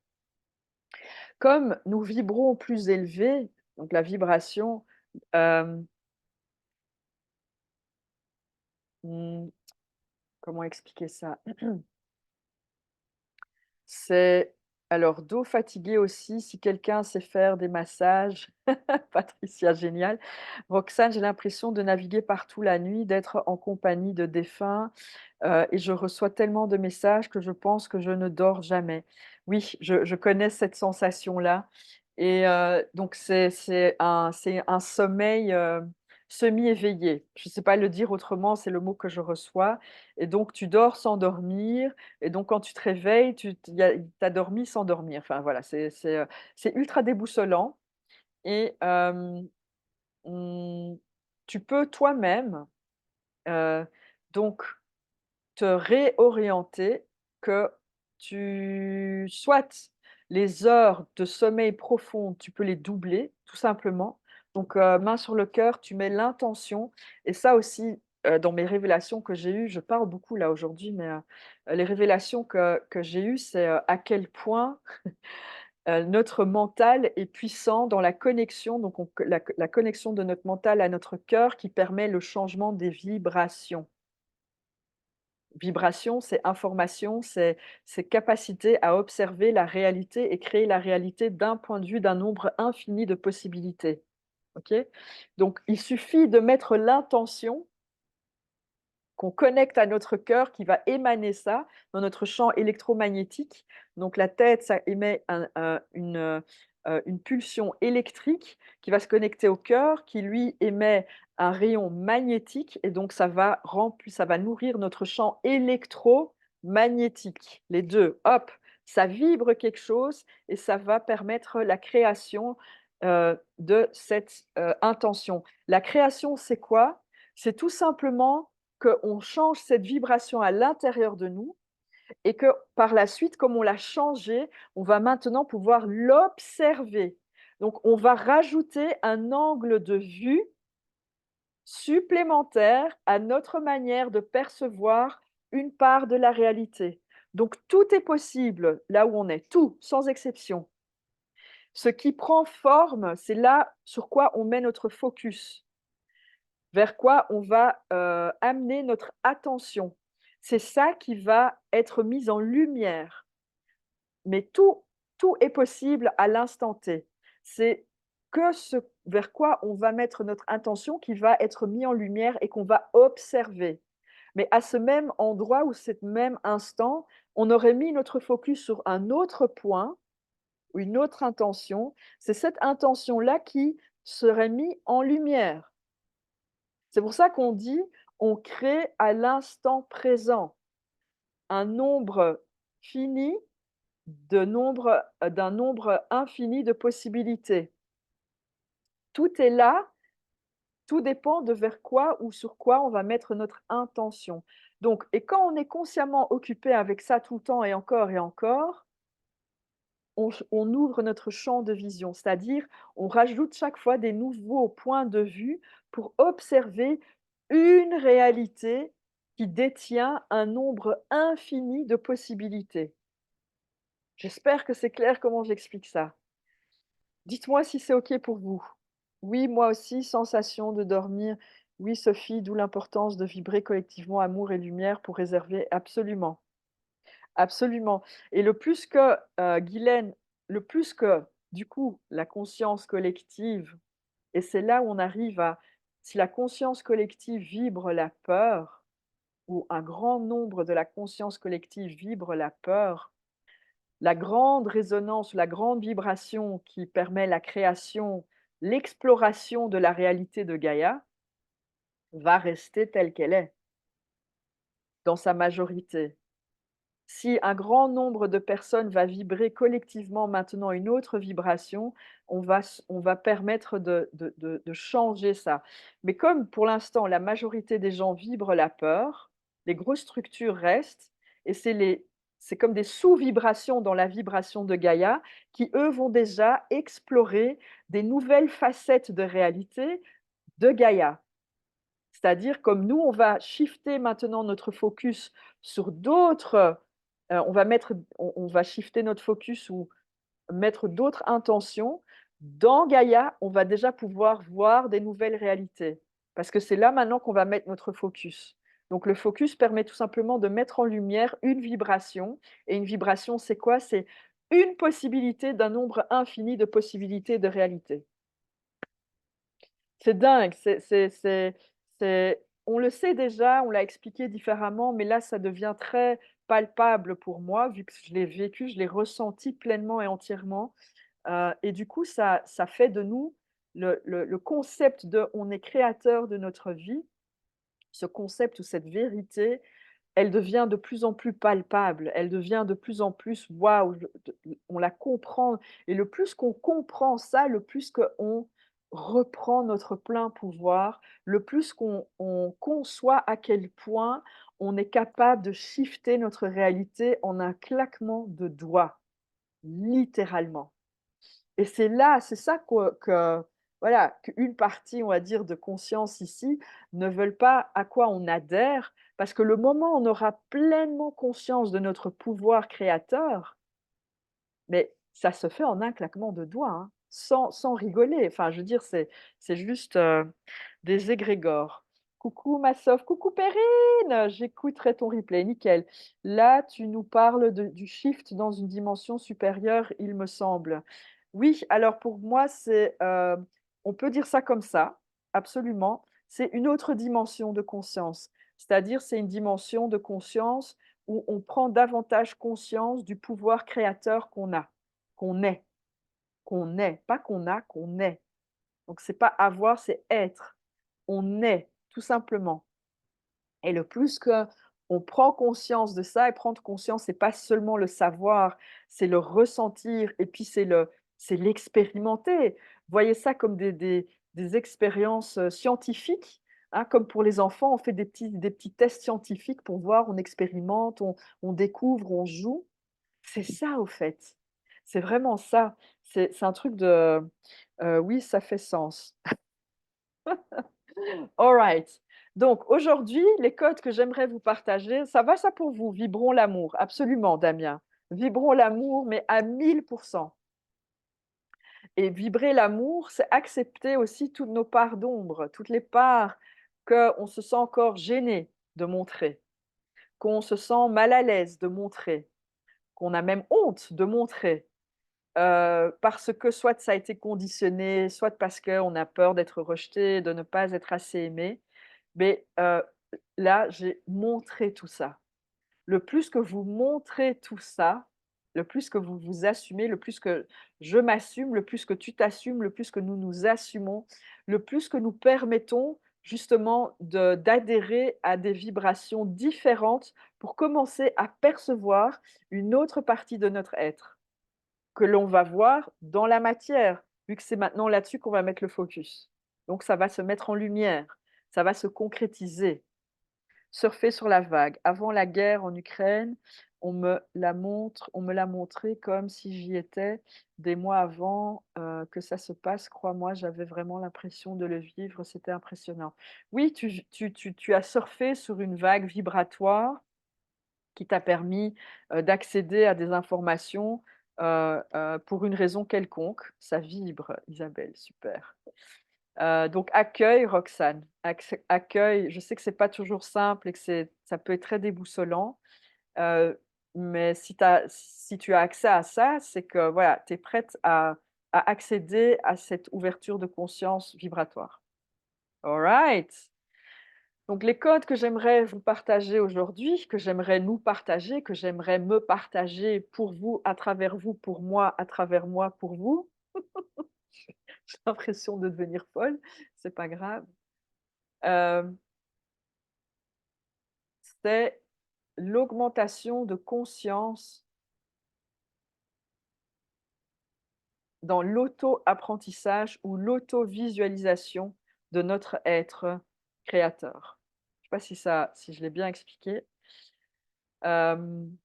Speaker 1: Comme nous vibrons plus élevé, donc la vibration, euh, hmm, comment expliquer ça? C'est alors dos fatigué aussi, si quelqu'un sait faire des massages, Patricia, génial. Roxane, j'ai l'impression de naviguer partout la nuit, d'être en compagnie de défunts, et je reçois tellement de messages que je pense que je ne dors jamais. Oui, je connais cette sensation-là et donc c'est un sommeil, semi-éveillé. Je ne sais pas le dire autrement, c'est le mot que je reçois et donc tu dors sans dormir et donc quand tu te réveilles, tu as dormi sans dormir. Enfin voilà, c'est ultra déboussolant et mmh, tu peux toi-même, donc te réorienter, que tu soit les heures de sommeil profond, tu peux les doubler, tout simplement. Donc, main sur le cœur, tu mets l'intention et ça aussi, dans mes révélations que j'ai eues, je parle beaucoup là aujourd'hui, mais, les révélations que j'ai eues, c'est, à quel point, notre mental est puissant dans la connexion, donc la connexion de notre mental à notre cœur qui permet le changement des vibrations. Vibration, c'est information, c'est capacité à observer la réalité et créer la réalité d'un point de vue d'un nombre infini de possibilités. OK? Donc il suffit de mettre l'intention qu'on connecte à notre cœur qui va émaner ça dans notre champ électromagnétique. Donc la tête, ça émet une pulsion électrique qui va se connecter au cœur, qui lui émet un rayon magnétique et donc ça va nourrir notre champ électromagnétique. Les 2, hop, ça vibre quelque chose et ça va permettre la création, de cette, intention. La création, c'est quoi? C'est tout simplement qu'on change cette vibration à l'intérieur de nous et que par la suite, comme on l'a changé, on va maintenant pouvoir l'observer. Donc on va rajouter un angle de vue supplémentaire à notre manière de percevoir une part de la réalité. Donc tout est possible là où on est, tout, sans exception. Ce qui prend forme, c'est là sur quoi on met notre focus. Vers quoi on va, amener notre attention. C'est ça qui va être mis en lumière, mais tout est possible à l'instant T. C'est que ce vers quoi on va mettre notre intention qui va être mis en lumière et qu'on va observer. Mais à ce même endroit ou cet même instant, on aurait mis notre focus sur un autre point ou une autre intention, c'est cette intention-là qui serait mise en lumière. C'est pour ça qu'on dit: «On crée à l'instant présent». Un nombre fini d'un nombre infini de possibilités. Tout est là, tout dépend de vers quoi ou sur quoi on va mettre notre intention. Donc et quand on est consciemment occupé avec ça tout le temps et encore, on ouvre notre champ de vision, c'est-à-dire on rajoute chaque fois des nouveaux points de vue pour observer une réalité qui détient un nombre infini de possibilités. J'espère que c'est clair comment j'explique ça. Dites-moi si c'est OK pour vous. Oui, moi aussi, sensation de dormir. Oui, Sophie, d'où l'importance de vibrer collectivement amour et lumière pour réserver absolument, absolument. Et le plus que, Guylaine, le plus que, du coup, la conscience collective et c'est là où on arrive à si la conscience collective vibre la peur ou un grand nombre de la conscience collective vibre la peur, la grande résonance, la grande vibration qui permet la création, l'exploration de la réalité de Gaïa va rester telle qu'elle est, dans sa majorité. Si un grand nombre de personnes va vibrer collectivement maintenant une autre vibration, on va permettre de changer ça. Mais comme pour l'instant la majorité des gens vibrent la peur, les grosses structures restent et c'est comme des sous-vibrations dans la vibration de Gaïa qui, eux, vont déjà explorer des nouvelles facettes de réalité de Gaïa. C'est-à-dire comme nous, on va shifter maintenant notre focus sur d'autres, on va shifter notre focus ou mettre d'autres intentions. Dans Gaïa, on va déjà pouvoir voir des nouvelles réalités. Parce que c'est là maintenant qu'on va mettre notre focus. Donc le focus permet tout simplement de mettre en lumière une vibration et une vibration, c'est quoi? C'est une possibilité d'un nombre infini de possibilités de réalités. C'est dingue, c'est on le sait déjà, on l'a expliqué différemment, mais là, ça devient très palpable pour moi, vu que je l'ai vécu, je l'ai ressenti pleinement et entièrement, et du coup, ça fait de nous le concept de on est créateur de notre vie, ce concept ou cette vérité, elle devient de plus en plus palpable, elle devient de plus en plus waouh, on la comprend et le plus qu'on comprend ça, le plus qu'on reprend notre plein pouvoir, le plus qu'on conçoit à quel point on est capable de shifter notre réalité en un claquement de doigts, littéralement. Et c'est là, c'est ça que voilà, qu'une partie, on va dire, de conscience ici ne veulent pas à quoi on adhère, parce que le moment où on aura pleinement conscience de notre pouvoir créateur, mais ça se fait en un claquement de doigts, hein, sans rigoler. Enfin, je veux dire, c'est juste, des égrégores. «Coucou ma Sof, coucou Perrine! J'écouterai ton replay, nickel. Là, tu nous parles de du shift dans une dimension supérieure, il me semble». Oui, alors pour moi, on peut dire ça comme ça, absolument. C'est une autre dimension de conscience. C'est-à-dire, c'est une dimension de conscience où on prend davantage conscience du pouvoir créateur qu'on a, qu'on est, qu'on est, pas qu'on a, qu'on est. Donc c'est pas avoir, c'est être. On est, tout simplement. Et le plus qu'on prend conscience de ça et prendre conscience, c'est pas seulement le savoir, c'est le ressentir et puis c'est l'expérimenter. Voyez ça comme des expériences, scientifiques, hein, comme pour les enfants, on fait des petits tests scientifiques pour voir, on expérimente, on découvre, on joue. C'est ça, au fait. C'est vraiment ça. C'est un truc de, oui, ça fait sens. Alright. Donc aujourd'hui, les codes que j'aimerais vous partager, ça va ça pour vous? Vibrons l'amour, absolument Damien. Vibrons l'amour, mais à 1000%. Et vibrer l'amour, c'est accepter aussi toutes nos parts d'ombre, toutes les parts qu'on se sent encore gêné de montrer, qu'on se sent mal à l'aise de montrer, qu'on a même honte de montrer. Parce que soit ça a été conditionné, soit parce qu'on a peur d'être rejeté, de ne pas être assez aimé. Mais, là, j'ai montré tout ça. Le plus que vous montrez tout ça, le plus que vous vous assumez, le plus que je m'assume, le plus que tu t'assumes, le plus que nous nous assumons, le plus que nous permettons justement d'adhérer à des vibrations différentes pour commencer à percevoir une autre partie de notre être, que l'on va voir dans la matière, vu que c'est maintenant là-dessus qu'on va mettre le focus. Donc ça va se mettre en lumière, ça va se concrétiser. Surfer sur la vague. Avant la guerre en Ukraine, on me l'a montré comme si j'y étais des mois avant, que ça se passe. Crois-moi, j'avais vraiment l'impression de le vivre, c'était impressionnant. Oui, tu as surfé sur une vague vibratoire qui t'a permis, d'accéder à des informations, pour une raison quelconque. Ça vibre, Isabelle, super. Donc accueil, Roxane, accueil, je sais que c'est pas toujours simple et que ça peut être très déboussolant, heu, mais si tu as accès à ça, c'est que voilà, tu es prête à accéder à cette ouverture de conscience vibratoire. All right. Donc les codes que j'aimerais vous partager aujourd'hui, que j'aimerais nous partager, que j'aimerais me partager pour vous, à travers vous, pour moi, à travers moi, pour vous. J'ai l'impression de devenir folle, c'est pas grave. Hem C'est l'augmentation de conscience dans l'auto-apprentissage ou l'auto-visualisation de notre être créateur. Je ne sais pas si je l'ai bien expliqué. Hem,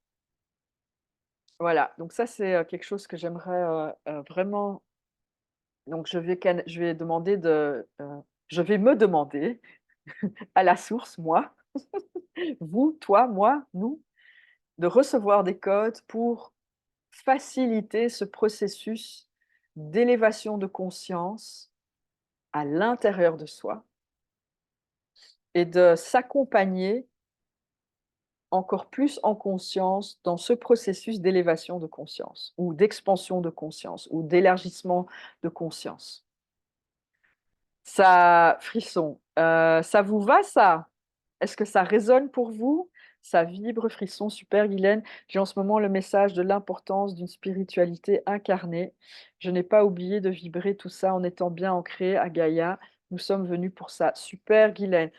Speaker 1: voilà, donc ça c'est, quelque chose que j'aimerais, vraiment, donc je vais demander je vais me demander à la source, moi, vous, toi, moi, nous, de recevoir des codes pour faciliter ce processus d'élévation de conscience à l'intérieur de soi et de s'accompagner encore plus en conscience dans ce processus d'élévation de conscience ou d'expansion de conscience ou d'élargissement de conscience. Ça frisson, ça vous va ça? Est-ce que ça résonne pour vous? Ça vibre, frisson, super Guylaine. J'ai en ce moment le message de l'importance d'une spiritualité incarnée. Je n'ai pas oublié de vibrer tout ça en étant bien ancré à Gaïa. Nous sommes venus pour ça. Super Guylaine.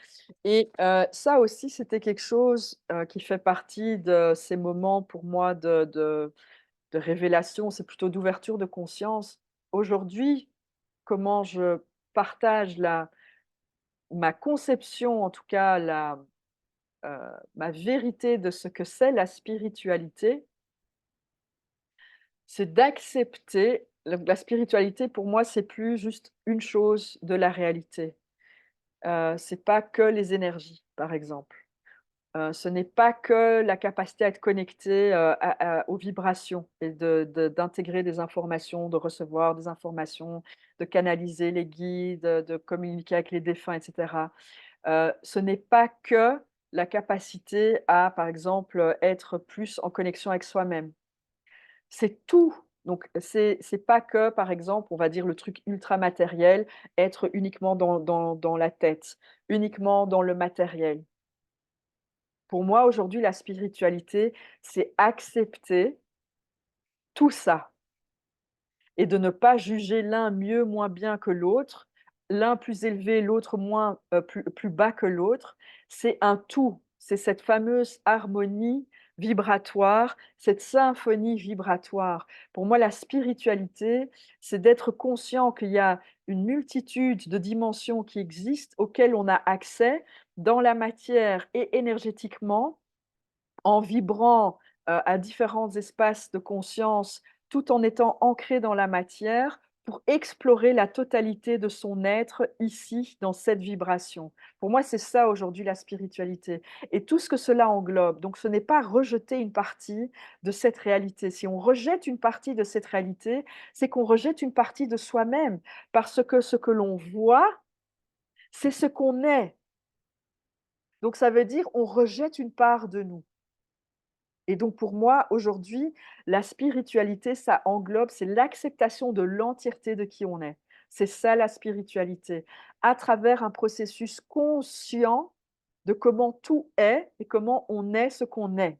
Speaker 1: Et ça aussi, c'était quelque chose, qui fait partie de ces moments pour moi de révélation, c'est plutôt d'ouverture de conscience. Aujourd'hui, comment je partage ma conception, en tout cas ma vérité de ce que c'est la spiritualité, c'est d'accepter la spiritualité pour moi, c'est plus juste une chose de la réalité. C'est pas que les énergies, par exemple. Ce n'est pas que la capacité à être connecté, aux vibrations et d'intégrer des informations, de recevoir des informations, de canaliser les guides, de communiquer avec les défunts et cetera. Ce n'est pas que la capacité à, par exemple, être plus en connexion avec soi-même. C'est tout. Donc c'est pas que, par exemple, on va dire le truc ultra matériel, être uniquement dans la tête, uniquement dans le matériel. Pour moi, aujourd'hui, la spiritualité, c'est accepter tout ça et de ne pas juger l'un mieux, moins bien que l'autre, l'un plus élevé, l'autre moins, plus bas que l'autre. C'est un tout. C'est cette fameuse harmonie vibratoire, cette symphonie vibratoire. Pour moi, la spiritualité, c'est d'être conscient qu'il y a une multitude de dimensions qui existent, auxquelles on a accès dans la matière et énergétiquement, en vibrant, à différents espaces de conscience, tout en étant ancré dans la matière, pour explorer la totalité de son être ici, dans cette vibration. Pour moi, c'est ça aujourd'hui la spiritualité et tout ce que cela englobe. Donc ce n'est pas rejeter une partie de cette réalité. Si on rejette une partie de cette réalité, c'est qu'on rejette une partie de soi-même, parce que ce que l'on voit, c'est ce qu'on est. Donc ça veut dire on rejette une part de nous. Et donc pour moi, aujourd'hui, la spiritualité, ça englobe, c'est l'acceptation de l'entièreté de qui on est. C'est ça la spiritualité, à travers un processus conscient de comment tout est et comment on est ce qu'on est.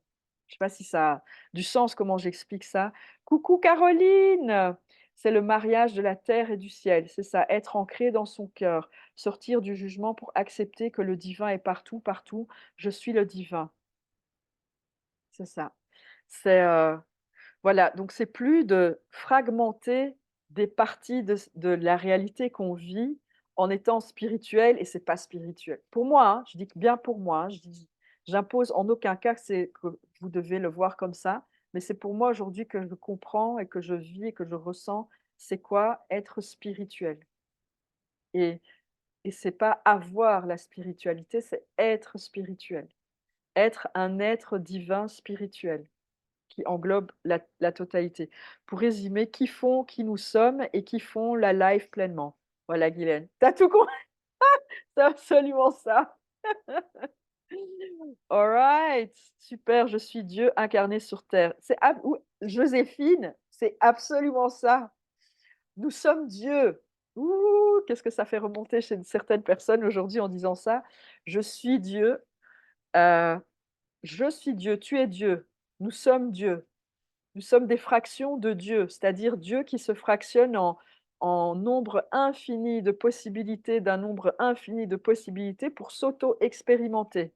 Speaker 1: Je sais pas si ça a du sens comment j'explique ça. Coucou Caroline! C'est le mariage de la terre et du ciel, c'est ça, être ancré dans son cœur, sortir du jugement pour accepter que le divin est partout, partout. Je suis le divin, c'est ça. C'est, voilà, donc c'est plus de fragmenter des parties de la réalité qu'on vit en étant spirituel et c'est pas spirituel. Pour moi, hein, je dis que bien pour moi, hein, j'impose en aucun cas que vous devez le voir comme ça, mais c'est pour moi aujourd'hui que je comprends et que je vis et que je ressens, c'est quoi être spirituel et c'est pas avoir la spiritualité, c'est être spirituel. Être un être divin spirituel. Qui englobe la totalité. Pour résumer, qui font qui nous sommes et qui font la life pleinement. Voilà, Guylaine. Tu as tout compris, c'est absolument ça. Alright, super, je suis Dieu incarné sur terre. C'est ab ou Joséphine, c'est absolument ça. Nous sommes Dieu. Ouh, qu'est-ce que ça fait remonter chez certaines personnes aujourd'hui en disant ça. Je suis Dieu, heu, je suis Dieu, tu es Dieu, nous sommes Dieu. Nous sommes des fractions de Dieu, c'est-à-dire Dieu qui se fractionne en nombre infini de possibilités, d'un nombre infini de possibilités pour s'auto-expérimenter.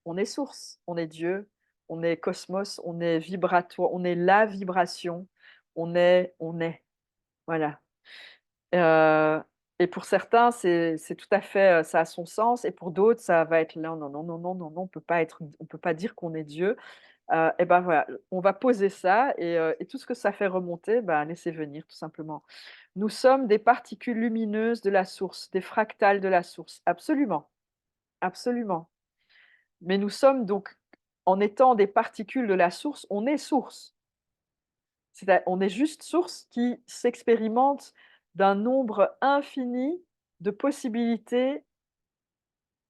Speaker 1: On est source, on est Dieu, on est cosmos, on est vibratoire, on est la vibration, on est, voilà. Heu et pour certains, c'est tout à fait, ça a son sens et pour d'autres, ça va être: «Non, non, non, non, non, non, non, on peut pas dire qu'on est Dieu». Et ben, voilà, on va poser ça et tout ce que ça fait remonter, bah, laissez venir tout simplement. Nous sommes des particules lumineuses de la source, des fractales de la source. Absolument, absolument. Mais nous sommes donc en étant des particules de la source, on est source. On est juste source qui s'expérimente d'un nombre infini de possibilités,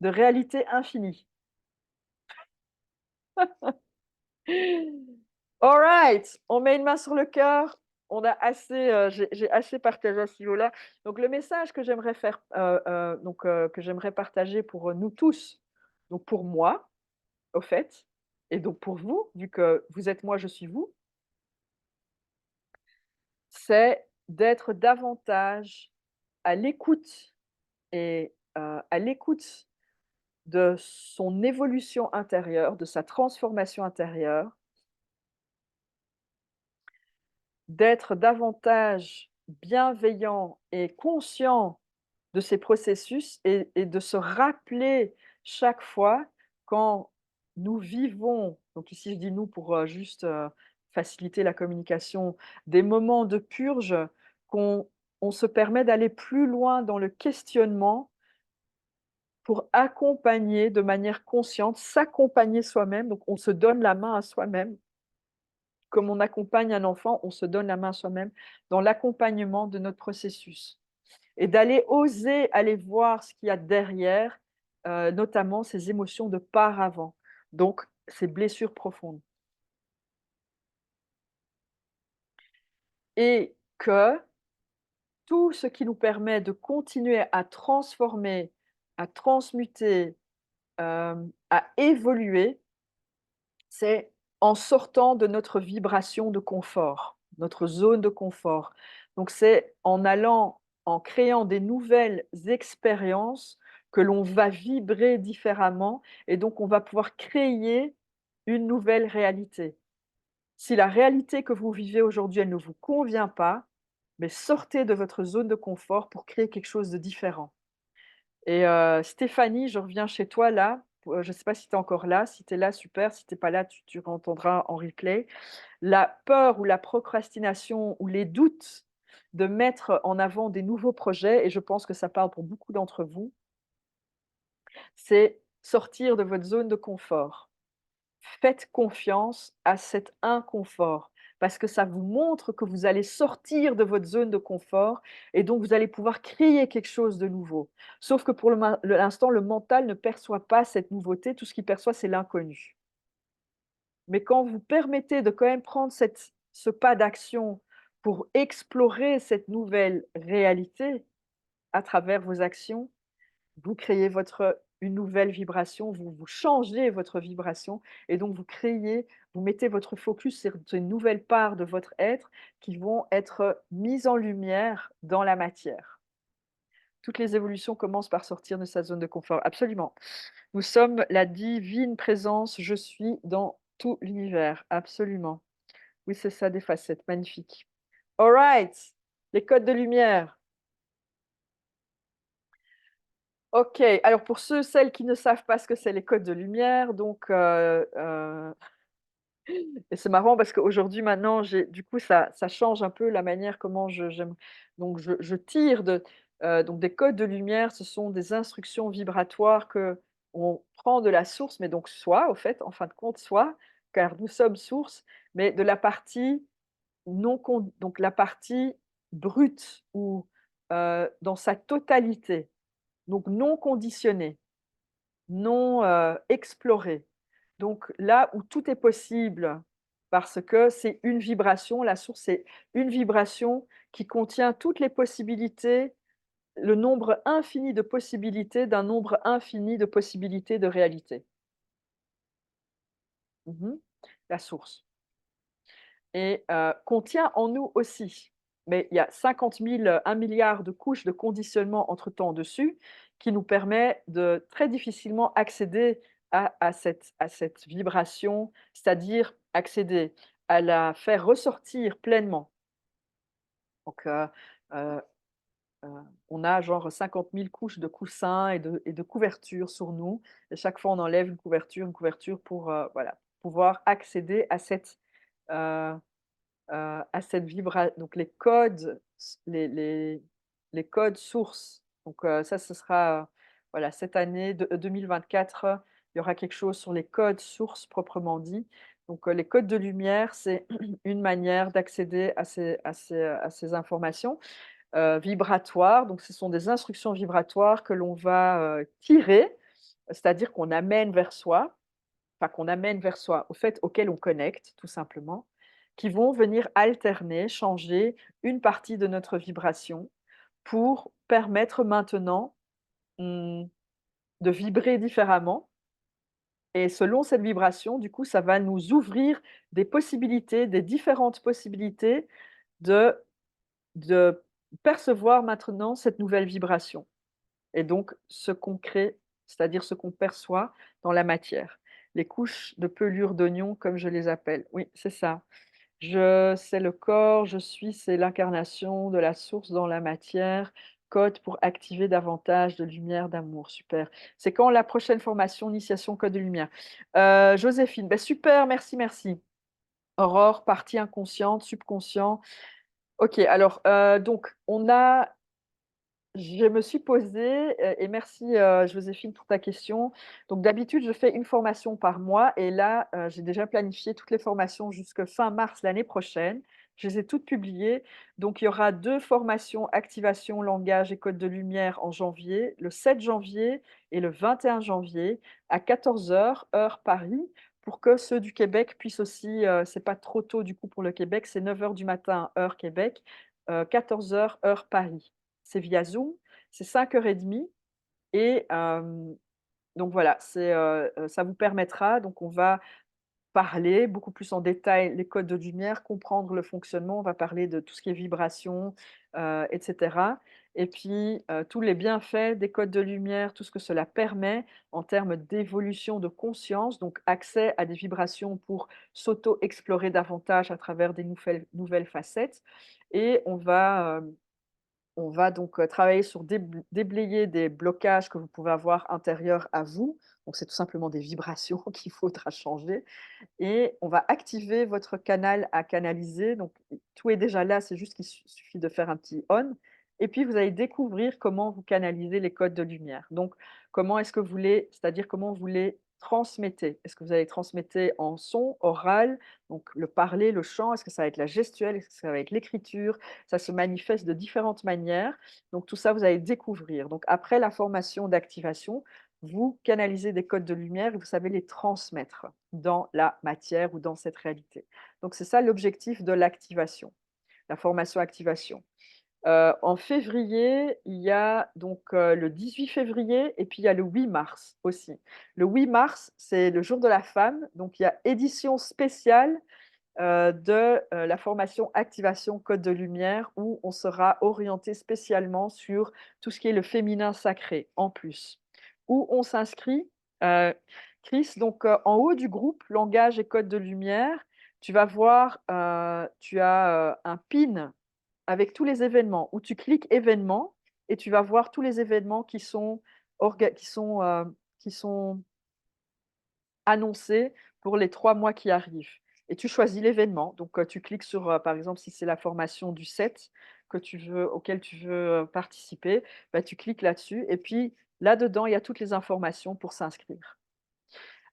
Speaker 1: de réalités infinies. Alright, on met une main sur le cœur. On a assez, j'ai assez partagé à ce niveau-là. Donc le message que j'aimerais faire, que j'aimerais partager pour, nous tous, donc pour moi, au fait, et donc pour vous, vu que vous êtes moi, je suis vous, c'est d'être davantage à l'écoute à l'écoute de son évolution intérieure, de sa transformation intérieure, d'être davantage bienveillant et conscient de ces processus et de se rappeler chaque fois quand nous vivons, donc ici je dis «nous» pour, juste, faciliter la communication, des moments de purge qu'on se permet d'aller plus loin dans le questionnement pour accompagner de manière consciente, s'accompagner soi-même, donc on se donne la main à soi-même. Comme on accompagne un enfant, on se donne la main à soi-même dans l'accompagnement de notre processus et d'aller oser aller voir ce qu'il y a derrière, notamment ces émotions de par-avant, donc ces blessures profondes et que tout ce qui nous permet de continuer à transformer, à transmuter, à évoluer, c'est en sortant de notre vibration de confort, notre zone de confort. Donc c'est en allant, en créant des nouvelles expériences que l'on va vibrer différemment et donc on va pouvoir créer une nouvelle réalité. Si la réalité que vous vivez aujourd'hui, elle ne vous convient pas, mais sortez de votre zone de confort pour créer quelque chose de différent. Et Stéphanie, je reviens chez toi là, je ne sais pas si tu es encore là, si tu es là, super, si tu es pas là, tu entendras en replay. La peur ou la procrastination ou les doutes de mettre en avant des nouveaux projets et je pense que ça parle pour beaucoup d'entre vous, c'est sortir de votre zone de confort. Faites confiance à cet inconfort parce que ça vous montre que vous allez sortir de votre zone de confort et donc vous allez pouvoir créer quelque chose de nouveau. Sauf que pour l'instant, le mental ne perçoit pas cette nouveauté, tout ce qu'il perçoit, c'est l'inconnu. Mais quand vous permettez de quand même prendre ce pas d'action pour explorer cette nouvelle réalité à travers vos actions, vous créez votre une nouvelle vibration, vous changez votre vibration et donc vous mettez votre focus sur une nouvelle part de votre être qui vont être mises en lumière dans la matière. Toutes les évolutions commencent par sortir de sa zone de confort. Absolument. Nous sommes la divine présence, je suis dans tout l'univers. Absolument. Oui, c'est ça des facettes, magnifique. All right, les codes de lumière. OK, alors pour ceux, celles qui ne savent pas ce que c'est les codes de lumière, donc et c'est marrant parce qu'aujourd'hui maintenant j'ai du coup ça change un peu la manière comment je j'aime donc je tire donc des codes de lumière, ce sont des instructions vibratoires que on prend de la source, mais donc soi au fait, en fin de compte soi, car nous sommes source, mais de la partie non con donc la partie brute ou dans sa totalité, donc non conditionnée. Non, exploré. Donc là où tout est possible, parce que c'est une vibration, la source c'est une vibration qui contient toutes les possibilités, le nombre infini de possibilités d'un nombre infini de possibilités de réalité. Mmh. La source. Et contient en nous aussi. Mais il y a 50 000, 1 000 000 de couches de conditionnement entre-temps dessus, qui nous permet de très difficilement accéder à cette vibration, c'est-à-dire accéder, à la faire ressortir pleinement. Donc heu heu, on a genre 50 000 couches de coussins et de couvertures sur nous et chaque fois on enlève une couverture pour, voilà, pouvoir accéder à cette vibra donc les codes, les codes sources. Donc ça, ce sera, voilà, cette année de 2024, il y aura quelque chose sur les codes sources proprement dit. Donc les codes de lumière, c'est une manière d'accéder à ces informations, vibratoires. Donc ce sont des instructions vibratoires que l'on va, tirer, c'est-à-dire qu'on amène vers soi. Enfin, qu'on amène vers soi, au fait auquel on connecte, tout simplement, qui vont venir alterner, changer une partie de notre vibration pour permettre maintenant, mmh, de vibrer différemment et selon cette vibration, du coup, ça va nous ouvrir des possibilités, des différentes possibilités de de percevoir maintenant cette nouvelle vibration. Et donc ce qu'on crée, c'est-à-dire ce qu'on perçoit dans la matière. Les couches de pelure d'oignon comme je les appelle. Oui, c'est ça. Je c'est le corps, je suis, c'est l'incarnation de la source dans la matière, code pour activer davantage de lumière, d'amour. Super. C'est quand la prochaine formation, initiation code de lumière? Joséphine, bah, super, merci, merci. Aurore, partie inconsciente, subconscient. OK, alors, donc on a je me suis posée, et merci, Joséphine pour ta question. Donc d'habitude, je fais une formation par mois et là, j'ai déjà planifié toutes les formations jusque fin mars l'année prochaine. Je les ai toutes publiées. Donc il y aura 2 formations activation, langage et code de lumière en janvier, le 7 janvier et le 21 janvier à 14 heures heure Paris, pour que ceux du Québec puissent aussi, c'est pas trop tôt du coup pour le Québec, c'est 9 heures du matin heure Québec, 14 heures heure Paris. C'est via Zoom, c'est 5 heures et demie et donc voilà, ça vous permettra donc on va parler beaucoup plus en détail les codes de lumière, comprendre le fonctionnement. On va parler de tout ce qui est vibration, et cetera et puis, tous les bienfaits des codes de lumière, tout ce que cela permet en termes d'évolution de conscience, donc accès à des vibrations pour s'auto-explorer davantage à travers des nouvelles facettes et on va donc, travailler sur déblayer des blocages que vous pouvez avoir intérieurs à vous. Donc c'est tout simplement des vibrations qu'il faudra changer et on va activer votre canal à canaliser. Donc tout est déjà là, c'est juste qu'il suffit de faire un petit on et puis vous allez découvrir comment vous canalisez les codes de lumière. Donc comment est-ce que vous les c'est-à-dire comment vous les transmettez? Est-ce que vous allez transmettre en son, oral, donc le parler, le chant? Est-ce que ça va être la gestuelle? Est-ce que ça va être l'écriture? Ça se manifeste de différentes manières. Donc tout ça, vous allez découvrir. Donc après la formation d'activation, vous canalisez des codes de lumière et vous savez les transmettre dans la matière ou dans cette réalité. Donc c'est ça l'objectif de l'activation, la formation activation. En février, il y a donc, le 18 février et puis il y a le 8 mars aussi. Le 8 mars, c'est le jour de la femme, donc il y a édition spéciale, de, la formation activation code de lumière où on sera orienté spécialement sur tout ce qui est le féminin sacré, en plus. Où on s'inscrit, heu, Chris, donc, en haut du groupe langage et code de lumière, tu vas voir, tu as, un pin avec tous les événements où tu cliques événements et tu vas voir tous les événements qui sont annoncés pour les 3 mois qui arrivent et tu choisis l'événement. Donc, tu cliques sur, par exemple, si c'est la formation du 7 que tu veux auquel tu veux, participer, bah, tu cliques là-dessus et puis là-dedans, il y a toutes les informations pour s'inscrire.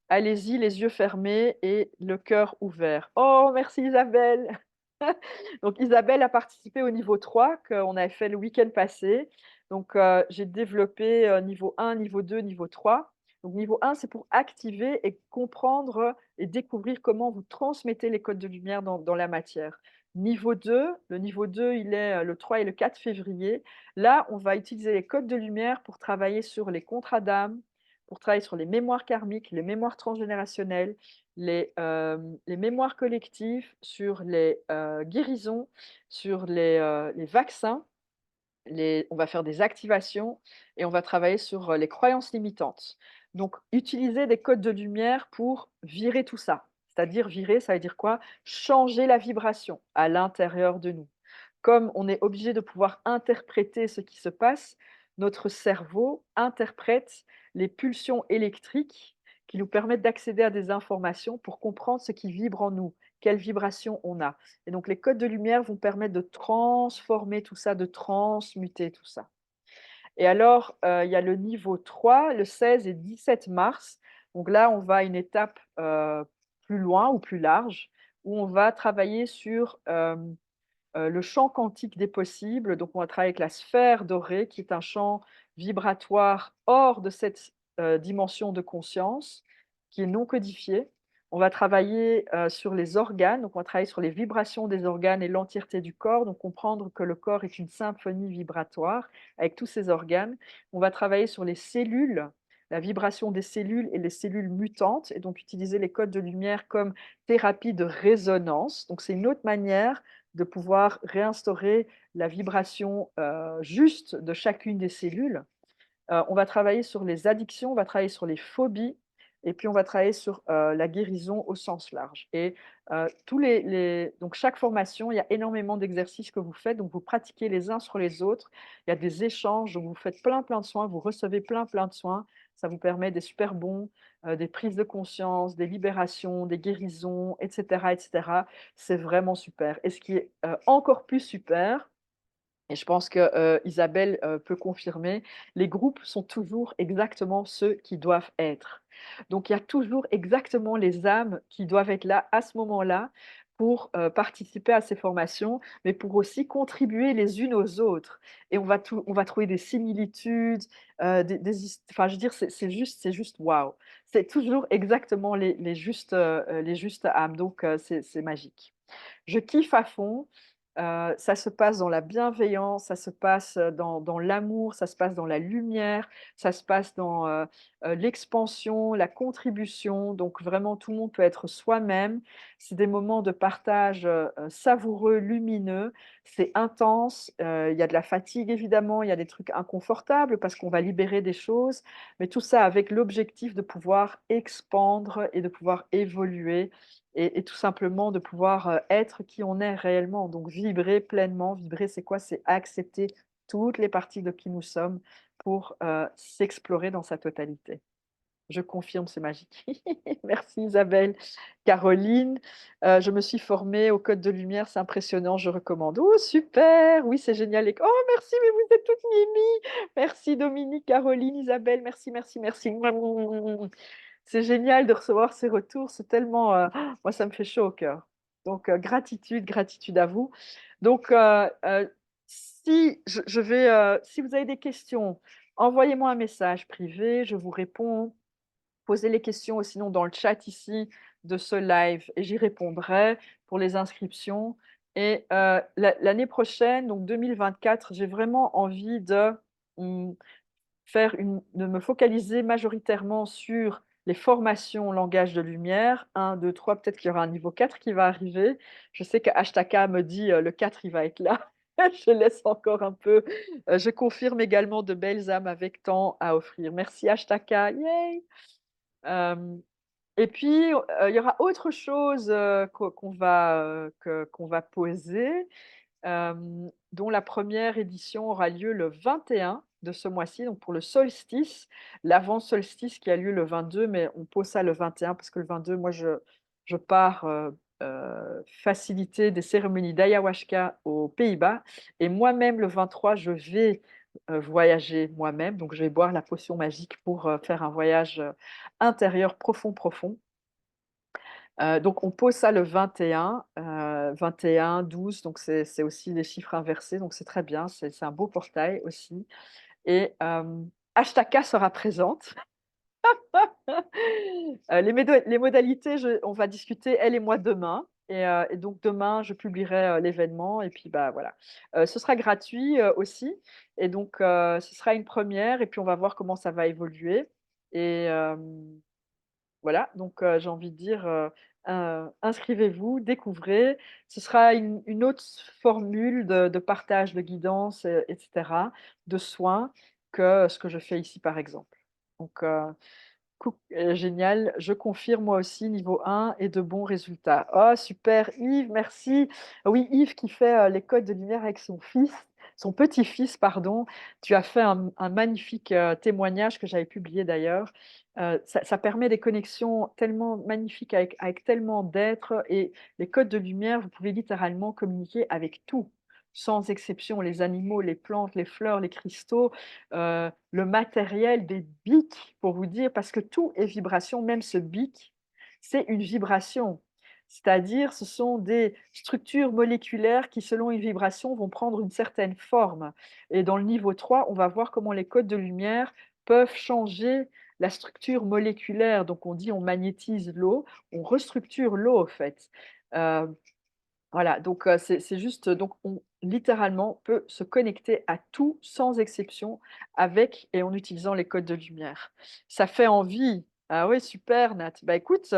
Speaker 1: Allez-y les yeux fermés et le cœur ouvert. Oh merci Isabelle! Donc Isabelle a participé au niveau 3 qu'on avait fait le week-end passé. Donc, j'ai développé, niveau 1, niveau 2, niveau 3. Donc niveau 1, c'est pour activer et comprendre et découvrir comment vous transmettez les codes de lumière dans la matière. Niveau 2, le niveau 2, il est, le 3 et le 4 février. Là, on va utiliser les codes de lumière pour travailler sur les contrats d'âme, pour travailler sur les mémoires karmiques, les mémoires transgénérationnelles, les mémoires collectives, sur les, guérisons, sur les vaccins, on va faire des activations et on va travailler sur, les croyances limitantes. Donc utiliser des codes de lumière pour virer tout ça. C'est-à-dire virer, ça veut dire quoi? Changer la vibration à l'intérieur de nous. Comme on est obligé de pouvoir interpréter ce qui se passe, notre cerveau interprète les pulsions électriques qui nous permettent d'accéder à des informations pour comprendre ce qui vibre en nous, quelle vibration on a. Et donc les codes de lumière vont permettre de transformer tout ça, de transmuter tout ça. Et alors, il y a le niveau 3, le 16 et 17 mars. Donc là, on va à une étape, plus loin ou plus large, où on va travailler sur, le champ quantique des possibles. Donc on va travailler avec la sphère dorée, qui est un champ vibratoire hors de cette, dimension de conscience, qui est non codifié. On va travailler, sur les organes, donc on va travailler sur les vibrations des organes et l'entièreté du corps, donc comprendre que le corps est une symphonie vibratoire avec tous ses organes. On va travailler sur les cellules, la vibration des cellules et les cellules mutantes et donc utiliser les codes de lumière comme thérapie de résonance. Donc c'est une autre manière de pouvoir réinstaurer la vibration, juste de chacune des cellules. On va travailler sur les addictions, on va travailler sur les phobies et puis on va travailler sur, la guérison au sens large et tous les donc chaque formation, il y a énormément d'exercices que vous faites, donc vous pratiquez les uns sur les autres. Il y a des échanges, donc vous faites plein, plein de soins, vous recevez plein, plein de soins. Ça vous permet des super bons, des prises de conscience, des libérations, des guérisons et cetera et cetera. C'est vraiment super et ce qui est, encore plus super, et je pense que, Isabelle, peut confirmer, les groupes sont toujours exactement ceux qui doivent être. Donc il y a toujours exactement les âmes qui doivent être là, à ce moment-là, pour, participer à ces formations, mais pour aussi contribuer les unes aux autres et on va trouver des similitudes, des hist enfin je veux dire, c'est juste waouh! C'est toujours exactement les justes âmes, donc c'est magique. Je kiffe à fond, ça se passe dans la bienveillance, ça se passe, dans l'amour, ça se passe dans la lumière, ça se passe dans, l'expansion, la contribution, donc vraiment tout le monde peut être soi-même. C'est des moments de partage, savoureux, lumineux, c'est intense, il y a de la fatigue évidemment, il y a des trucs inconfortables parce qu'on va libérer des choses, mais tout ça avec l'objectif de pouvoir expandre et de pouvoir évoluer et tout simplement de pouvoir, être qui on est réellement, donc vibrer pleinement. Vibrer, c'est quoi? C'est accepter toutes les parties de qui nous sommes pour, s'explorer dans sa totalité. Je confirme, c'est magique. Merci Isabelle. Caroline, je me suis formée au code de lumière, c'est impressionnant, je recommande. Oh super! Oui, c'est génial et oh merci, mais vous êtes toutes mimi. Merci Dominique, Caroline, Isabelle, merci, merci, merci. C'est génial de recevoir ces retours, c'est tellement, moi ça me fait chaud au cœur. Donc, gratitude, gratitude à vous. Donc, si vous avez des questions, envoyez-moi un message privé, je vous réponds. Posez les questions sinon dans le chat ici de ce live et j'y répondrai pour les inscriptions. Et l'année prochaine, donc 2024, j'ai vraiment envie mmh, de me focaliser majoritairement sur les formations langage de lumière. 1, 2, 3, peut-être qu'il y aura un niveau 4 qui va arriver. Je sais qu'Ashtaka me dit, le 4 il va être là. Je laisse encore un peu. Je confirme également de belles âmes avec tant à offrir. Merci Ashtaka, yay! Hem Et puis, il y aura autre chose, qu'on va poser, dont la première édition aura lieu le 21 de ce mois-ci, donc pour le solstice, l'avant-solstice qui a lieu le 22, mais on pose ça le 21 parce que le 22, moi je pars, faciliter des cérémonies d'ayahuasca aux Pays-Bas et moi-même le 23 je vais, voyager moi-même, donc je vais boire la potion magique pour, faire un voyage, intérieur profond, profond. Donc on pose ça le 21, 12, donc c'est aussi les chiffres inversés, donc c'est très bien, c'est un beau portail aussi et Ashtaka sera présente. Les modalités, on va discuter elle et moi demain et donc demain je publierai, l'événement et puis, bah, voilà. Ce sera gratuit, aussi et donc ce sera une première et puis on va voir comment ça va évoluer et voilà, donc j'ai envie de dire, inscrivez-vous, découvrez. Ce sera une autre formule de partage, de guidance, et cetera, de soins que ce que je fais ici, par exemple. Donc génial, je confirme moi aussi niveau 1 et de bons résultats. Oh super Yves, merci. Oui, Yves qui fait, les codes de lumière avec son petit-fils pardon. Tu as fait un magnifique, témoignage que j'avais publié d'ailleurs. Ça permet des connexions tellement magnifiques avec tellement d'êtres et les codes de lumière, vous pouvez littéralement communiquer avec tout, sans exception, les animaux, les plantes, les fleurs, les cristaux, le matériel, des bics pour vous dire parce que tout est vibration, même ce bic, c'est une vibration. C'est-à-dire, ce sont des structures moléculaires qui, selon une vibration, vont prendre une certaine forme et dans le niveau 3, on va voir comment les codes de lumière peuvent changer la structure moléculaire. Donc on dit: «On magnétise l'eau», on restructure l'eau, en fait. Heu voilà, donc c'est juste, donc on littéralement peut se connecter à tout sans exception avec et en utilisant les codes de lumière. Ça fait envie. Ah oui, super Nat. Bah écoute,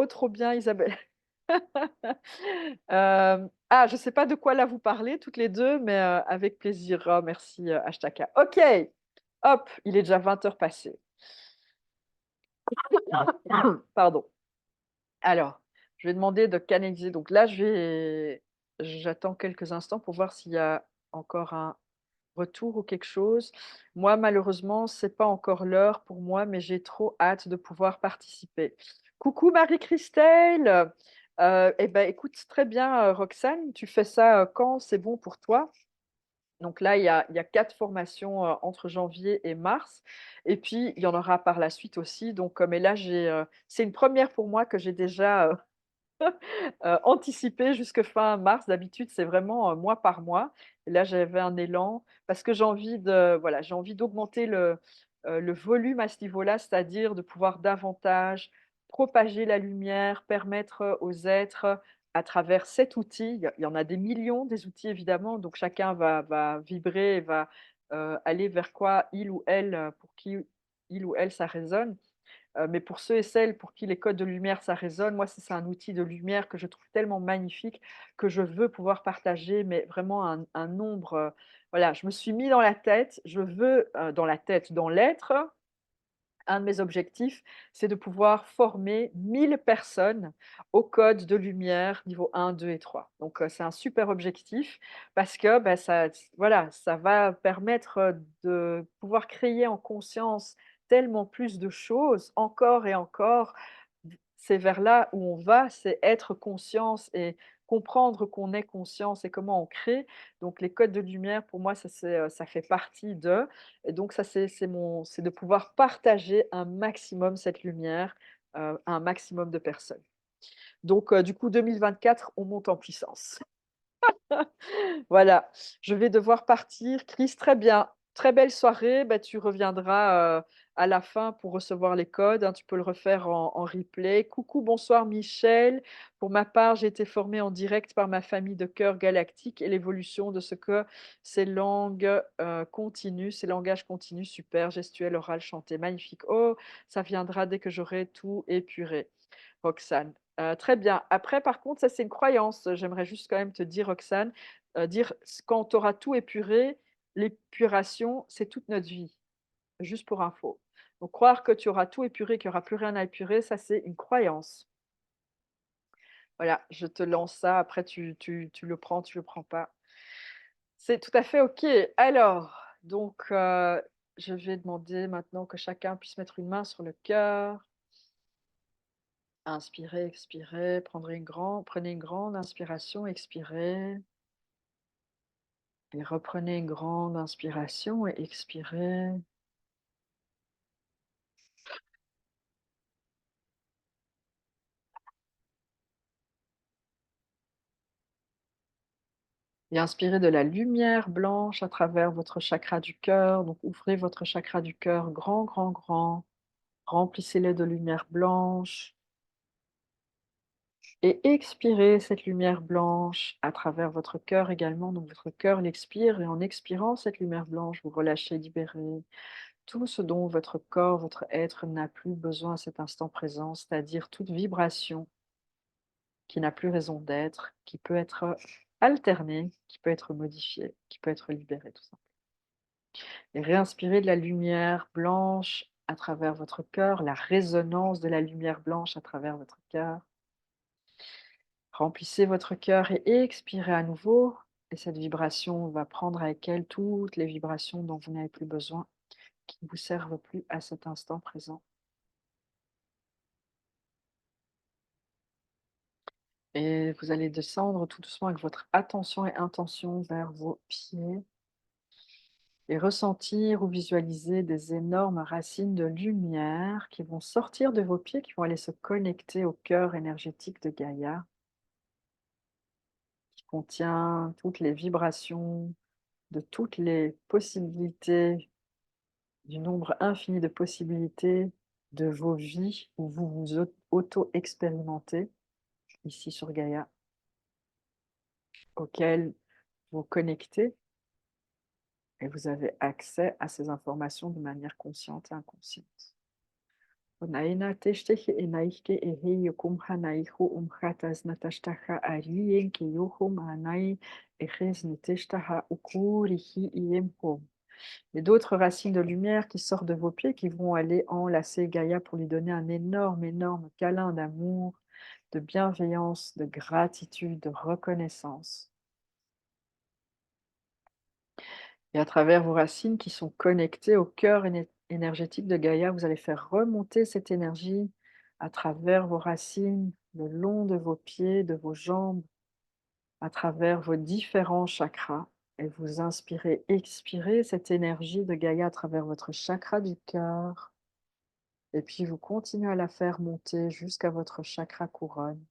Speaker 1: trop bien Isabelle. Je ne sais pas de quoi là vous parlez toutes les 2, mais avec plaisir. Oh merci, Ashtaka. OK, hop, il est déjà 20 heures passées. Pardon. Alors, je vais demander de canaliser. Donc là, j'attends quelques instants pour voir s'il y a encore un retour ou quelque chose. Moi, malheureusement, c'est pas encore l'heure pour moi, mais j'ai trop hâte de pouvoir participer. Coucou Marie-Christelle. Eh ben, écoute, très bien, Roxane, tu fais ça quand c'est bon pour toi? Donc là, il y a 4 formations entre janvier et mars, et puis il y en aura par la suite aussi. Donc, mais là, c'est une première pour moi que j'ai déjà anticiper jusque fin mars. D'habitude, c'est vraiment, mois par mois et là, j'avais un élan parce que j'ai envie d'augmenter le volume à ce niveau-là, c'est-à-dire de pouvoir davantage propager la lumière, permettre, aux êtres, à travers cet outil, il y en a des millions des outils évidemment, donc chacun va vibrer et va, aller vers quoi il ou elle, pour qui il ou elle ça résonne. Mais pour ceux et celles pour qui les codes de lumière, ça résonne, moi, c'est un outil de lumière que je trouve tellement magnifique que je veux pouvoir partager, mais vraiment un nombre, voilà, je me suis mis dans la tête, je veux, dans la tête, dans l'être, un de mes objectifs, c'est de pouvoir former 1000 personnes au code de lumière niveau 1, 2 et 3. Donc, c'est un super objectif parce que, bah, voilà, ça va permettre, de pouvoir créer en conscience tellement plus de choses, encore et encore. C'est vers là où on va, c'est être conscience et comprendre qu'on est conscience et comment on crée. Donc les codes de lumière, pour moi, ça fait partie de et donc ça, c'est de pouvoir partager un maximum cette lumière, à un maximum de personnes. Donc du coup 2024, on monte en puissance. Voilà, je vais devoir partir. Chris, très bien, très belle soirée. Bah, tu reviendras, à la fin pour recevoir les codes, hein, tu peux le refaire en replay. «Coucou, bonsoir Michel. Pour ma part, j'ai été formée en direct par ma famille de cœur galactique et l'évolution de ce que ces langues, continues, ces langages continus, super, gestuel, oral, chanté, magnifique. Oh, ça viendra dès que j'aurai tout épuré». Roxane. Très bien. Après, par contre, ça, c'est une croyance. J'aimerais juste quand même te dire, Roxane, dire quand tu auras tout épuré, l'épuration, c'est toute notre vie, juste pour info. Donc croire que tu auras tout épuré, qu'il y aura plus rien à épurer, ça, c'est une croyance. Voilà, je te lance ça, après tu le prends, tu le prends pas. C'est tout à fait OK. Alors, donc je vais demander maintenant que chacun puisse mettre une main sur le cœur. Inspirez, expirez, prenez une grande inspiration, expirez et reprenez une grande inspiration et expirez. Et inspirez de la lumière blanche à travers votre chakra du cœur. Donc ouvrez votre chakra du cœur grand, grand, grand. Remplissez-le de lumière blanche et expirez cette lumière blanche à travers votre cœur également. Donc votre cœur l'expire et en expirant cette lumière blanche, vous relâchez, libérez tout ce dont votre corps, votre être n'a plus besoin à cet instant présent, c'est-à-dire toute vibration qui n'a plus raison d'être, qui peut être alternée, qui peut être modifiée, qui peut être libérée, tout ça. Et réinspirez de la lumière blanche à travers votre cœur, la résonance de la lumière blanche à travers votre cœur. Remplissez votre cœur et expirez à nouveau. Et cette vibration va prendre avec elle toutes les vibrations dont vous n'avez plus besoin, qui ne vous servent plus à cet instant présent. Et vous allez descendre tout doucement avec votre attention et intention vers vos pieds et ressentir ou visualiser des énormes racines de lumière qui vont sortir de vos pieds, qui vont aller se connecter au cœur énergétique de Gaïa, qui contient toutes les vibrations de toutes les possibilités, du nombre infini de possibilités de vos vies où vous vous auto-expérimentez ici sur Gaïa, auxquelles vous connectez. Et vous avez accès à ces informations de manière consciente et inconsciente. Onaina teshtehe enaike ehe kumhanaihu umhatas natashtaha arien kiyuhum anai ehes neteshtaha ukurihi iemhom. Et d'autres racines de lumière qui sortent de vos pieds qui vont aller enlacer Gaïa pour lui donner un énorme, énorme câlin d'amour, de bienveillance, de gratitude, de reconnaissance. Et à travers vos racines qui sont connectées au cœur énergétique de Gaïa, vous allez faire remonter cette énergie à travers vos racines, le long de vos pieds, de vos jambes, à travers vos différents chakras. Et vous inspirez, expirez cette énergie de Gaïa à travers votre chakra du cœur. Et puis vous continuez à la faire monter jusqu'à votre chakra couronne.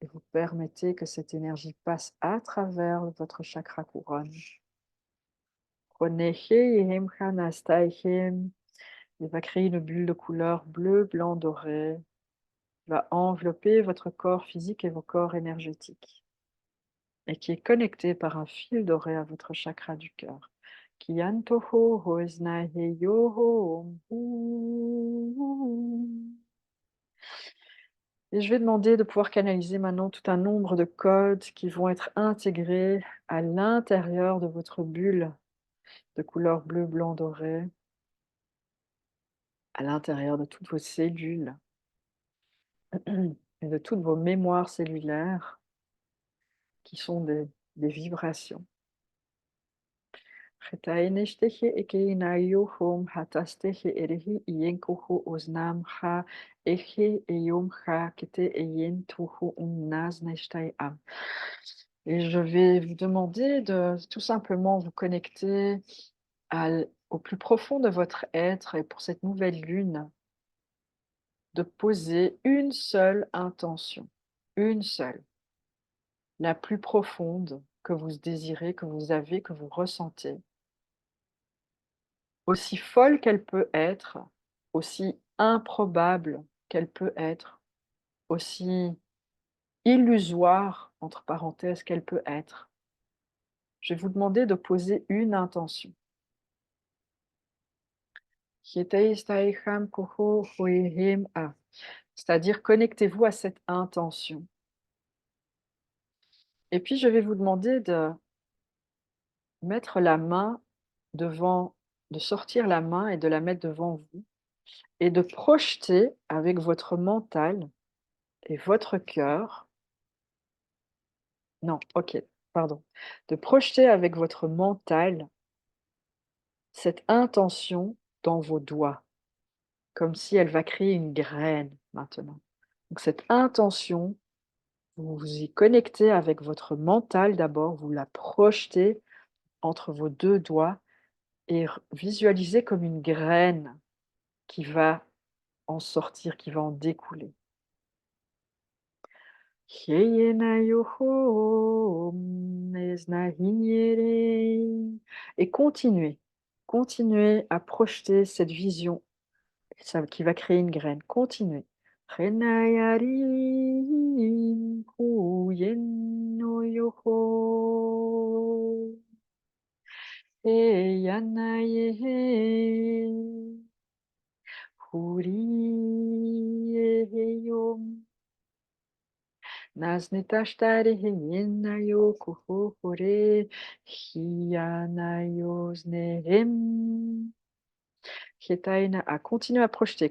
Speaker 1: Et vous permettez que cette énergie passe à travers votre chakra couronne. Il va créer une bulle de couleur bleu, blanc, doré. Il va envelopper votre corps physique et vos corps énergétiques. Et qui est connecté par un fil doré à votre chakra du cœur. Kiantoho hoesnaheyoho om. Et je vais demander de pouvoir canaliser maintenant tout un nombre de codes qui vont être intégrés à l'intérieur de votre bulle de couleur bleu, blanc, doré, à l'intérieur de toutes vos cellules et de toutes vos mémoires cellulaires qui sont des vibrations. Retaenestehe ekeinaiohom hatastehe erehi ienkoho osnamha ehe eyomha kete eyentuhu umnazneshtai. Et je vais vous demander de tout simplement vous connecter au plus profond de votre être et pour cette nouvelle lune, de poser une seule intention, une seule, la plus profonde que vous désirez, que vous avez, que vous ressentez. aussi folle qu'elle peut être, aussi improbable qu'elle peut être, aussi «illusoire» entre parenthèses qu'elle peut être, je vais vous demander de poser une intention. C'est-à-dire connectez-vous à cette intention. Et puis je vais vous demander de mettre la main devant de sortir la main et de la mettre devant vous et de projeter avec votre mental et votre cœur non, OK, pardon. De projeter avec votre mental cette intention dans vos doigts, comme si elle va créer une graine maintenant. Donc cette intention, vous vous y connectez avec votre mental d'abord, vous la projetez entre vos 2 doigts et visualisez comme une graine qui va en sortir, qui va en découler. Et continuez, continuez à projeter cette vision ça qui va créer une graine. Continuez.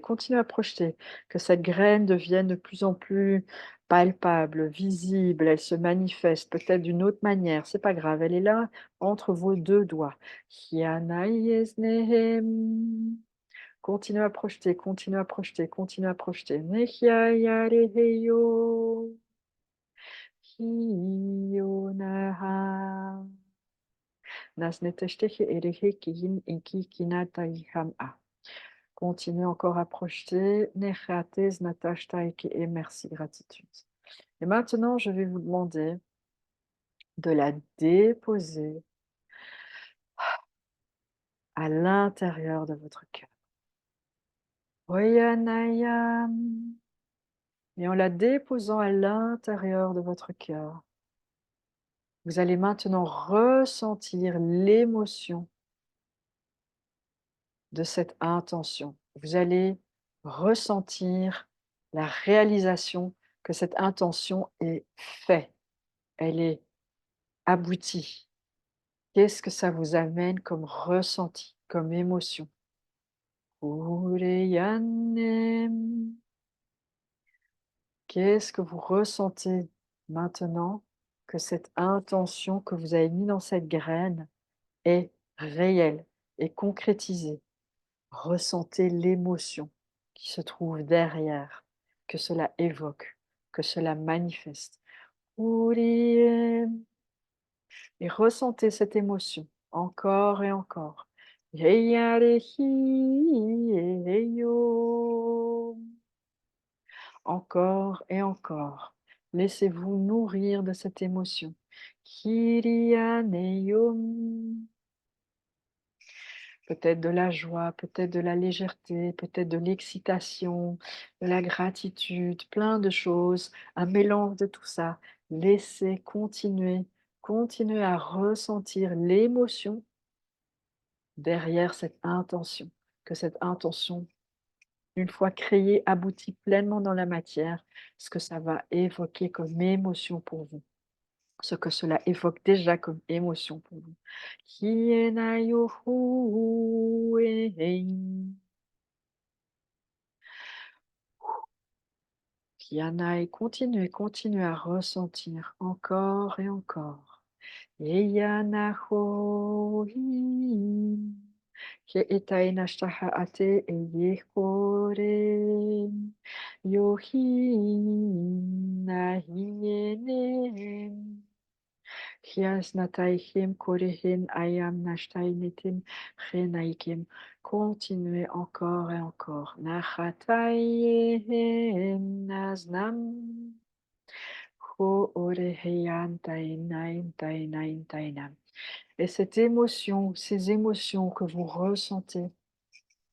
Speaker 1: Continuez à projeter, que cette graine devienne de plus en plus palpable, visible, elle se manifeste peut-être d'une autre manière, c'est pas grave, elle est là entre vos 2 doigts. Hianayesnehem. Continuez à projeter, continuez à projeter, continuez à projeter. Nehiayareheyo. Hiyonaha. Nasneteshtehe erehe kihin inki kinataiham. Continuez encore à projeter. Nechates natashtaike et merci, gratitude. Et maintenant, je vais vous demander de la déposer à l'intérieur de votre cœur. Oyanayam. Et en la déposant à l'intérieur de votre cœur, vous allez maintenant ressentir l'émotion de cette intention. Vous allez ressentir la réalisation que cette intention est faite, elle est aboutie. Qu'est-ce que ça vous amène comme ressenti, comme émotion? Ureyanem. Qu'est-ce que vous ressentez maintenant que cette intention que vous avez mise dans cette graine est réelle, est concrétisée? Ressentez l'émotion qui se trouve derrière, que cela évoque, que cela manifeste. Uriem. Et ressentez cette émotion encore et encore. Yeyarehi-eyo. Encore et encore. Laissez-vous nourrir de cette émotion. Kirianeyom. Peut-être de la joie, peut-être de la légèreté, peut-être de l'excitation, de la gratitude, plein de choses, un mélange de tout ça. Laissez continuer, continuez à ressentir l'émotion derrière cette intention, que cette intention, une fois créée, aboutit pleinement dans la matière, ce que ça va évoquer comme émotion pour vous, ce que cela évoque déjà comme émotion pour vous. Kienayohu-ei. Kianaï, continuez, continuez à ressentir encore et encore. Eyanahohi. Keetainashtahaate eyehore. Yohi nahiene. Hiasnataihim korehin ayam nashtainitim chenaikim. Continuez encore et encore. Nachatayim naznam. Ho oreheyan tainaim tainaim tainam. Et cette émotion, ces émotions que vous ressentez,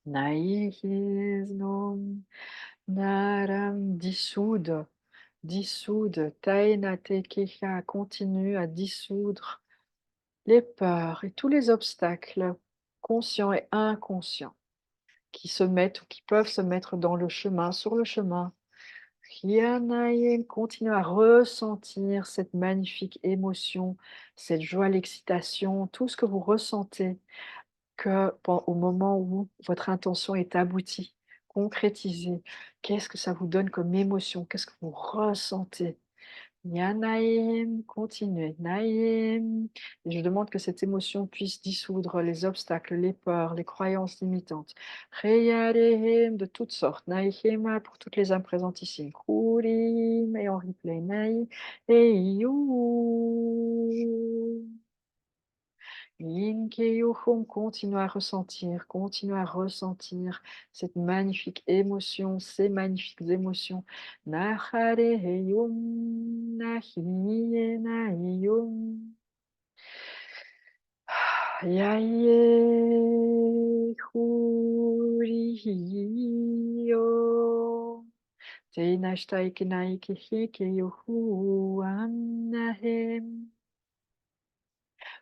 Speaker 1: naïhisnom, naram, dissoudre, taenatekeha, continue à dissoudre les peurs et tous les obstacles, conscients et inconscients, qui se mettent ou qui peuvent se mettre dans le chemin, sur le chemin. Hyanaïm, continue à ressentir cette magnifique émotion, cette joie, l'excitation, tout ce que vous ressentez au moment où votre intention est aboutie, concrétisée. Qu'est-ce que ça vous donne comme émotion? Qu'est-ce que vous ressentez? Yanaïm, continuez. Naïm. Et je demande que cette émotion puisse dissoudre les obstacles, les peurs, les croyances limitantes. Reyarehim, de toutes sortes. Naïhima, pour toutes les âmes présentes ici. Kurim, et en replay. Naï, et you. Yin Keyuhum, continue à ressentir cette magnifique émotion, ces magnifiques émotions. Nahareheyum, Nahiye, Nahiyum. Yaye, Huriyo. Teinashtaike, Naike, Hekeyuhu, Annahem.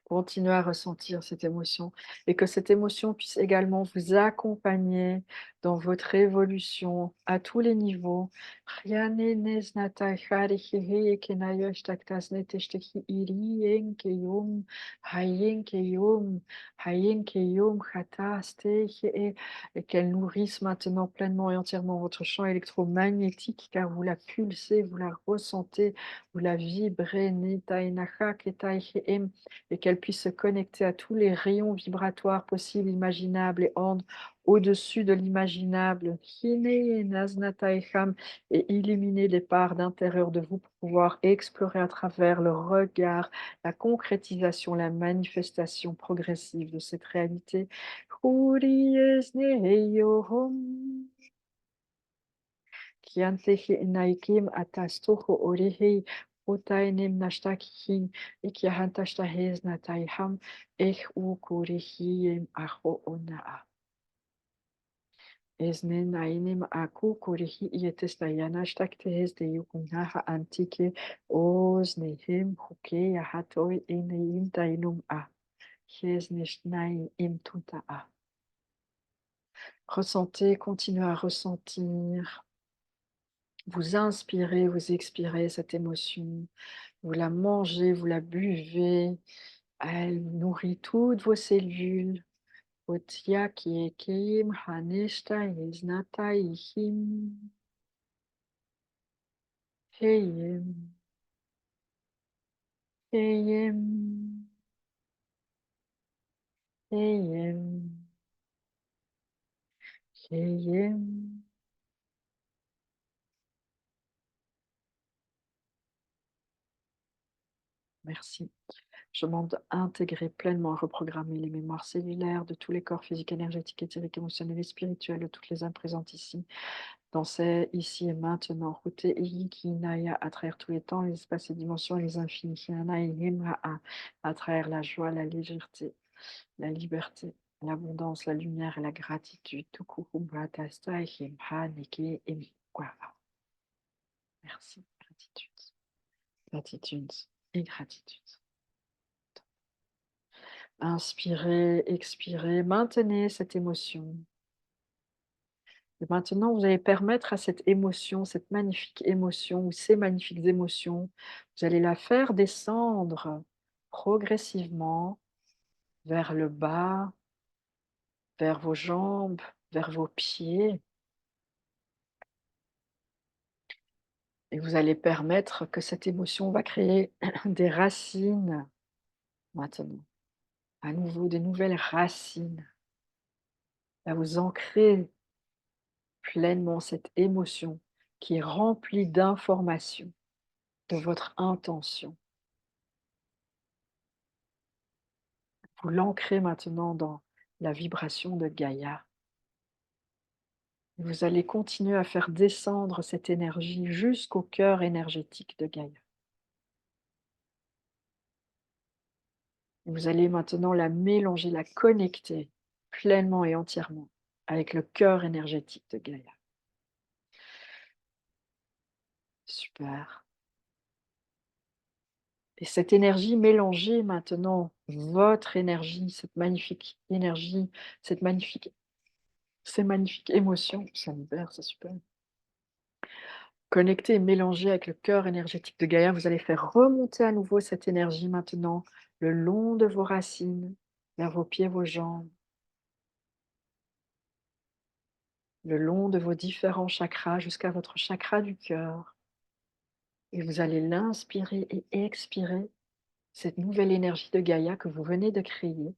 Speaker 1: Continuez à ressentir cette émotion et que cette émotion puisse également vous accompagner dans votre évolution à tous les niveaux. Et qu'elle nourrisse maintenant pleinement et entièrement votre champ électromagnétique car vous la pulsez, vous la ressentez, vous la vibrez et qu'elle puisse se connecter à tous les rayons vibratoires possibles, imaginables et au-dessus de l'imaginable, et illuminer les parts d'intérieur de vous pour pouvoir explorer à travers le regard, la concrétisation, la manifestation progressive de cette réalité. Kiantehi naikim atastoho orihi utainim nashtakihin ikiahantashtahez nataiham ukurihim aho onaa. Esnen nainim aku kurihi ietestayanashtaktehes de yukunaha antike osnehim huke yahatoi eneim tainum a. Hesneshnai imtuta a. Ressentez, continuez à ressentir. Vous inspirez, vous expirez cette émotion, vous la mangez, vous la buvez, elle nourrit toutes vos cellules. Otiakiekim, Haneshta, Yeznata, Ihim, Heyem, Heyem, Heyem, Heyem. Merci. Je demande à intégrer pleinement, à reprogrammer les mémoires cellulaires de tous les corps physiques, énergétiques, éthériques, émotionnels et spirituels de toutes les âmes présentes ici, dans ces ici et maintenant. Route Ikinaya, à travers tous les temps, les espaces et dimensions, et les infinis. Hiana et Himra'a, à travers la joie, la légèreté, la liberté, l'abondance, la lumière et la gratitude. Tukukumratasta, Himha, Niki, Imkwara. Merci, gratitude, gratitude et gratitude. Inspirez, expirez, maintenez cette émotion. Et maintenant, vous allez permettre à cette émotion, cette magnifique émotion ou ces magnifiques émotions, vous allez la faire descendre progressivement vers le bas, vers vos jambes, vers vos pieds. Et vous allez permettre que cette émotion va créer des racines maintenant. À nouveau, des nouvelles racines. À vous ancrer pleinement cette émotion qui est remplie d'informations, de votre intention. Vous l'ancrez maintenant dans la vibration de Gaïa. Vous allez continuer à faire descendre cette énergie jusqu'au cœur énergétique de Gaïa. Vous allez maintenant la mélanger, la connecter pleinement et entièrement avec le cœur énergétique de Gaïa. Super. Et cette énergie mélangée maintenant, votre énergie, cette magnifique énergie, cette magnifique ces magnifiques émotions, ça libère, c'est super. Connecté et mélangé avec le cœur énergétique de Gaïa, vous allez faire remonter à nouveau cette énergie maintenant le long de vos racines, vers vos pieds, vos jambes, le long de vos différents chakras jusqu'à votre chakra du cœur. Et vous allez l'inspirer et expirer cette nouvelle énergie de Gaïa que vous venez de créer.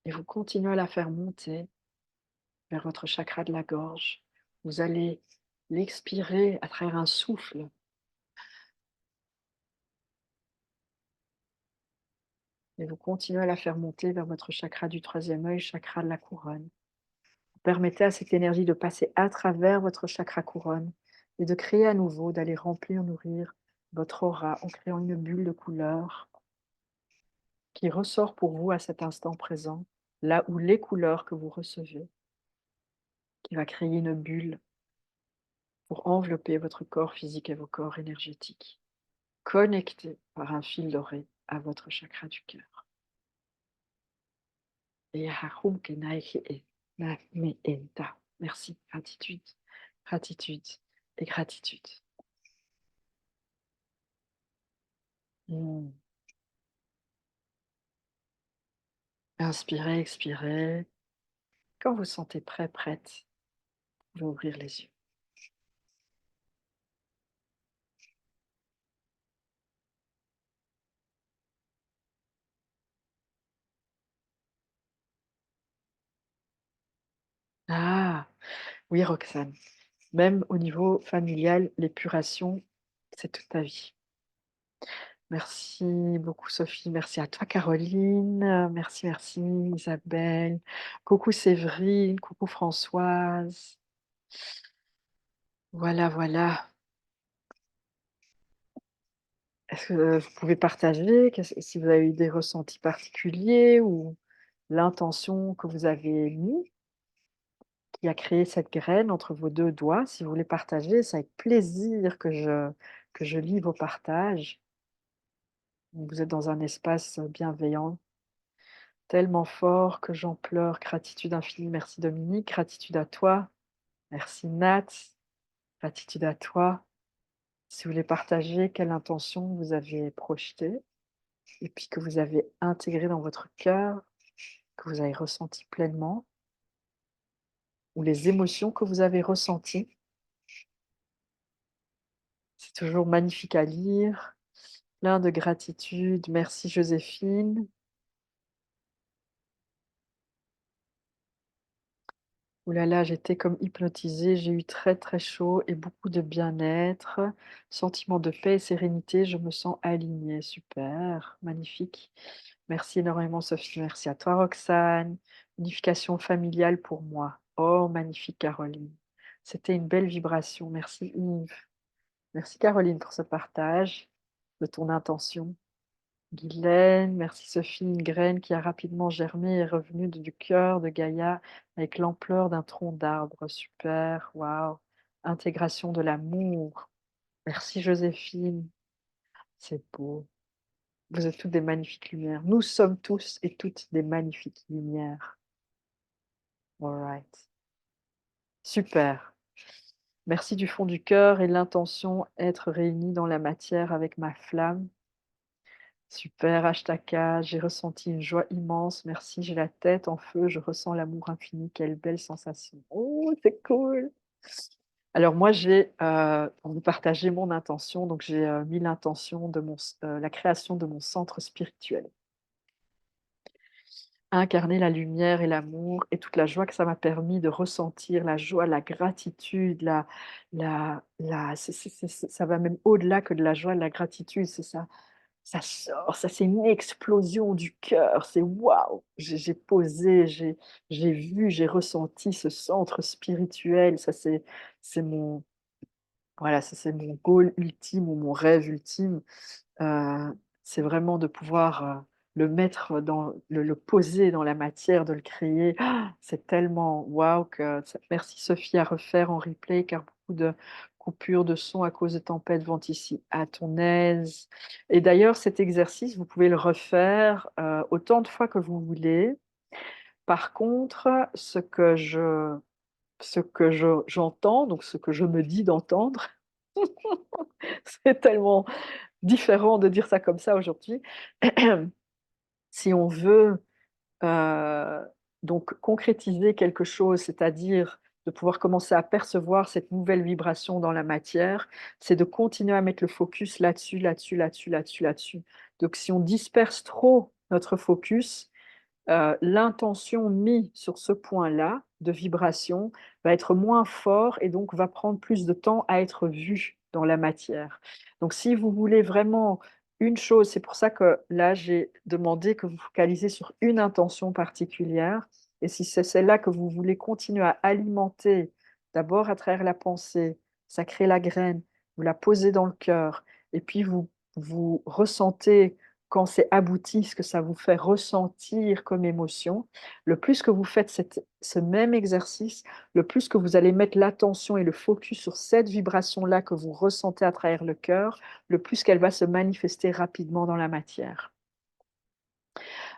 Speaker 1: Et vous continuez à la faire monter vers votre chakra de la gorge. Vous allez l'expirer à travers un souffle et vous continuez à la faire monter vers votre chakra du troisième œil, chakra de la couronne. Vous permettez à cette énergie de passer à travers votre chakra couronne et de créer à nouveau, d'aller remplir, nourrir votre aura en créant une bulle de couleur qui ressort pour vous à cet instant présent, là où les couleurs que vous recevez, qui va créer une bulle pour envelopper votre corps physique et vos corps énergétiques, connectés par un fil doré à votre chakra du cœur. Et Ahum Kenaïke e Nahme Enta. Merci, gratitude, gratitude et gratitude. Mm. Inspirez, expirez. Quand vous sentez prêt, prête, vous pouvez ouvrir les yeux. Ah, oui, Roxane. Même au niveau familial, l'épuration, c'est toute ta vie. Merci beaucoup Sophie, merci à toi Caroline, merci, merci Isabelle. Coucou Séverine, coucou Françoise. Voilà, voilà. Est-ce que vous pouvez partager si vous avez eu des ressentis particuliers ou l'intention que vous avez mis qui a créé cette graine entre vos 2 doigts? Si vous voulez partager, c'est avec plaisir que je lis vos partages. Vous êtes dans un espace bienveillant, tellement fort que j'en pleure. Gratitude infinie. Merci Dominique, gratitude à toi. Merci Nat, gratitude à toi. Si vous voulez partager quelle intention vous avez projetée et puis que vous avez intégrée dans votre cœur, que vous avez ressenti pleinement, ou les émotions que vous avez ressenties. C'est toujours magnifique à lire, plein de gratitude. Merci Joséphine. Ouh là là, j'étais comme hypnotisée, j'ai eu très, très chaud et beaucoup de bien-être, sentiment de paix et sérénité, je me sens alignée. Super, magnifique. Merci énormément Sophie, merci à toi Roxane. Unification familiale pour moi. Oh, magnifique Caroline. C'était une belle vibration. Merci Yves. Merci Caroline pour ce partage de ton intention. Guylaine, merci Sophie, une graine qui a rapidement germé et est revenue du cœur de Gaïa avec l'ampleur d'un tronc d'arbre. Super, waouh. Intégration de l'amour. Merci Joséphine, c'est beau. Vous êtes toutes des magnifiques lumières. Nous sommes tous et toutes des magnifiques lumières. All right. Super. Merci du fond du cœur et l'intention être réunis dans la matière avec ma flamme. Super, Ashtaka, j'ai ressenti une joie immense, merci, j'ai la tête en feu, je ressens l'amour infini, quelle belle sensation. Oh, c'est cool. Alors moi, pour vous partager mon intention, donc j'ai mis l'intention de la création de mon centre spirituel. Incarner la lumière et l'amour et toute la joie que ça m'a permis de ressentir, la joie, la gratitude, ça va même au-delà que de la joie, de la gratitude, c'est ça. Ça sort, ça c'est une explosion du cœur, c'est waouh! J'ai posé, j'ai vu, j'ai ressenti ce centre spirituel, ça c'est mon voilà, ça c'est mon goal ultime ou mon rêve ultime Heu, c'est vraiment de pouvoir, le mettre dans le poser dans la matière, de le créer. C'est tellement waouh que ça merci Sophie à refaire en replay car beaucoup de coupures de son à cause de tempêtes vont ici à ton aise et d'ailleurs cet exercice, vous pouvez le refaire, autant de fois que vous voulez. Par contre, j'entends, donc ce que je me dis d'entendre, c'est tellement différent de dire ça comme ça aujourd'hui. Si on veut, heu, donc concrétiser quelque chose, c'est-à-dire de pouvoir commencer à percevoir cette nouvelle vibration dans la matière, c'est de continuer à mettre le focus là-dessus, là-dessus, là-dessus, là-dessus, là-dessus. Donc si on disperse trop notre focus, l'intention mise sur ce point-là de vibration va être moins fort et donc va prendre plus de temps à être vu dans la matière. Donc si vous voulez vraiment une chose, c'est pour ça que là, j'ai demandé que vous focalisez sur une intention particulière et si c'est celle-là que vous voulez continuer à alimenter, d'abord à travers la pensée, ça crée la graine, vous la posez dans le cœur et puis vous ressentez quand c'est abouti, ce que ça vous fait ressentir comme émotion, le plus que vous faites ce même exercice, le plus que vous allez mettre l'attention et le focus sur cette vibration-là que vous ressentez à travers le cœur, le plus qu'elle va se manifester rapidement dans la matière.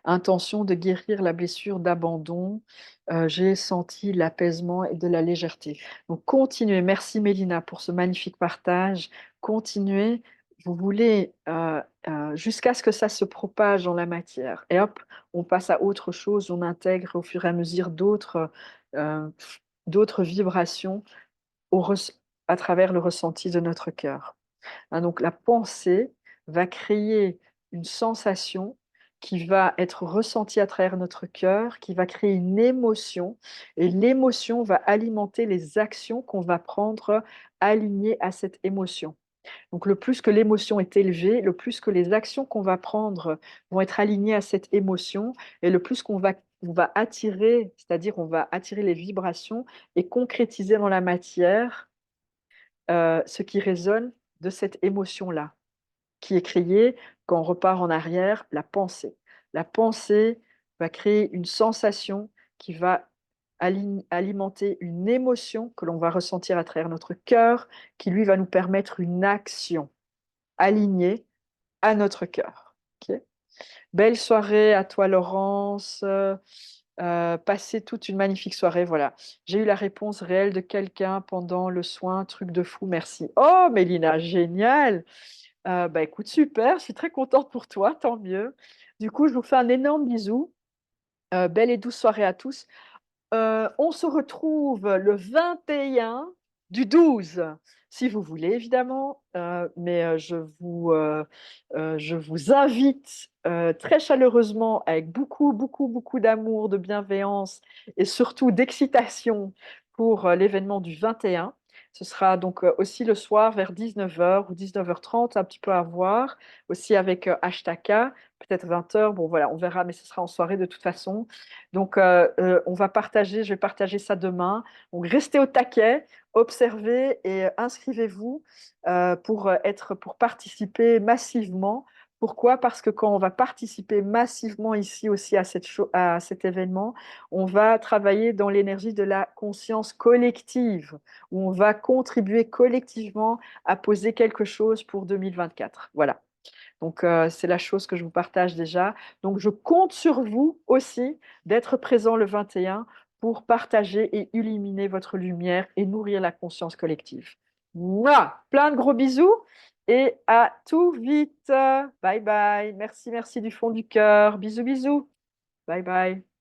Speaker 1: Intention de guérir la blessure d'abandon, j'ai senti l'apaisement et de la légèreté. Donc continuez, merci Mélina pour ce magnifique partage. Continuez, vous voulez, jusqu'à ce que ça se propage dans la matière et hop, on passe à autre chose, on intègre au fur et à mesure heu, d'autres vibrations au res à travers le ressenti de notre cœur. Hein, donc la pensée va créer une sensation qui va être ressentie à travers notre cœur, qui va créer une émotion et l'émotion va alimenter les actions qu'on va prendre alignées à cette émotion. Donc le plus que l'émotion est élevée, le plus que les actions qu'on va prendre vont être alignées à cette émotion et le plus on va attirer, c'est-à-dire on va attirer les vibrations et concrétiser dans la matière, ce qui résonne de cette émotion-là qui est créée quand on repart en arrière, la pensée. La pensée va créer une sensation qui va alimenter une émotion que l'on va ressentir à travers notre cœur, qui lui va nous permettre une action alignée à notre cœur. OK? Belle soirée à toi Laurence, passez toute une magnifique soirée, voilà. J'ai eu la réponse réelle de quelqu'un pendant le soin, truc de fou, merci. Oh Mélina, génial! Bah, écoute, super, je suis très contente pour toi, tant mieux. Du coup, je vous fais un énorme bisou, belle et douce soirée à tous. On se retrouve le 21 du 12, si vous voulez évidemment, mais je vous invite, très chaleureusement avec beaucoup, beaucoup, beaucoup d'amour, de bienveillance et surtout d'excitation pour, l'événement du 21. Ce sera donc, aussi le soir vers 19 h ou 19 h 30, un petit peu à voir, aussi avec, Ashtaka, peut-être 20 h. Bon voilà, on verra, mais ce sera en soirée de toute façon. Donc, je vais partager ça demain. Donc restez au taquet, observez et inscrivez-vous, pour participer massivement. Pourquoi? Parce que quand on va participer massivement ici aussi à cet événement, on va travailler dans l'énergie de la conscience collective, où on va contribuer collectivement à poser quelque chose pour 2024. Voilà. Donc, c'est la chose que je vous partage déjà. Donc, je compte sur vous aussi d'être présent le 21 pour partager et illuminer votre lumière et nourrir la conscience collective. Mouah! Plein de gros bisous et à tout vite. Bye bye. Merci, merci du fond du cœur. Bisous, bisous. Bye bye.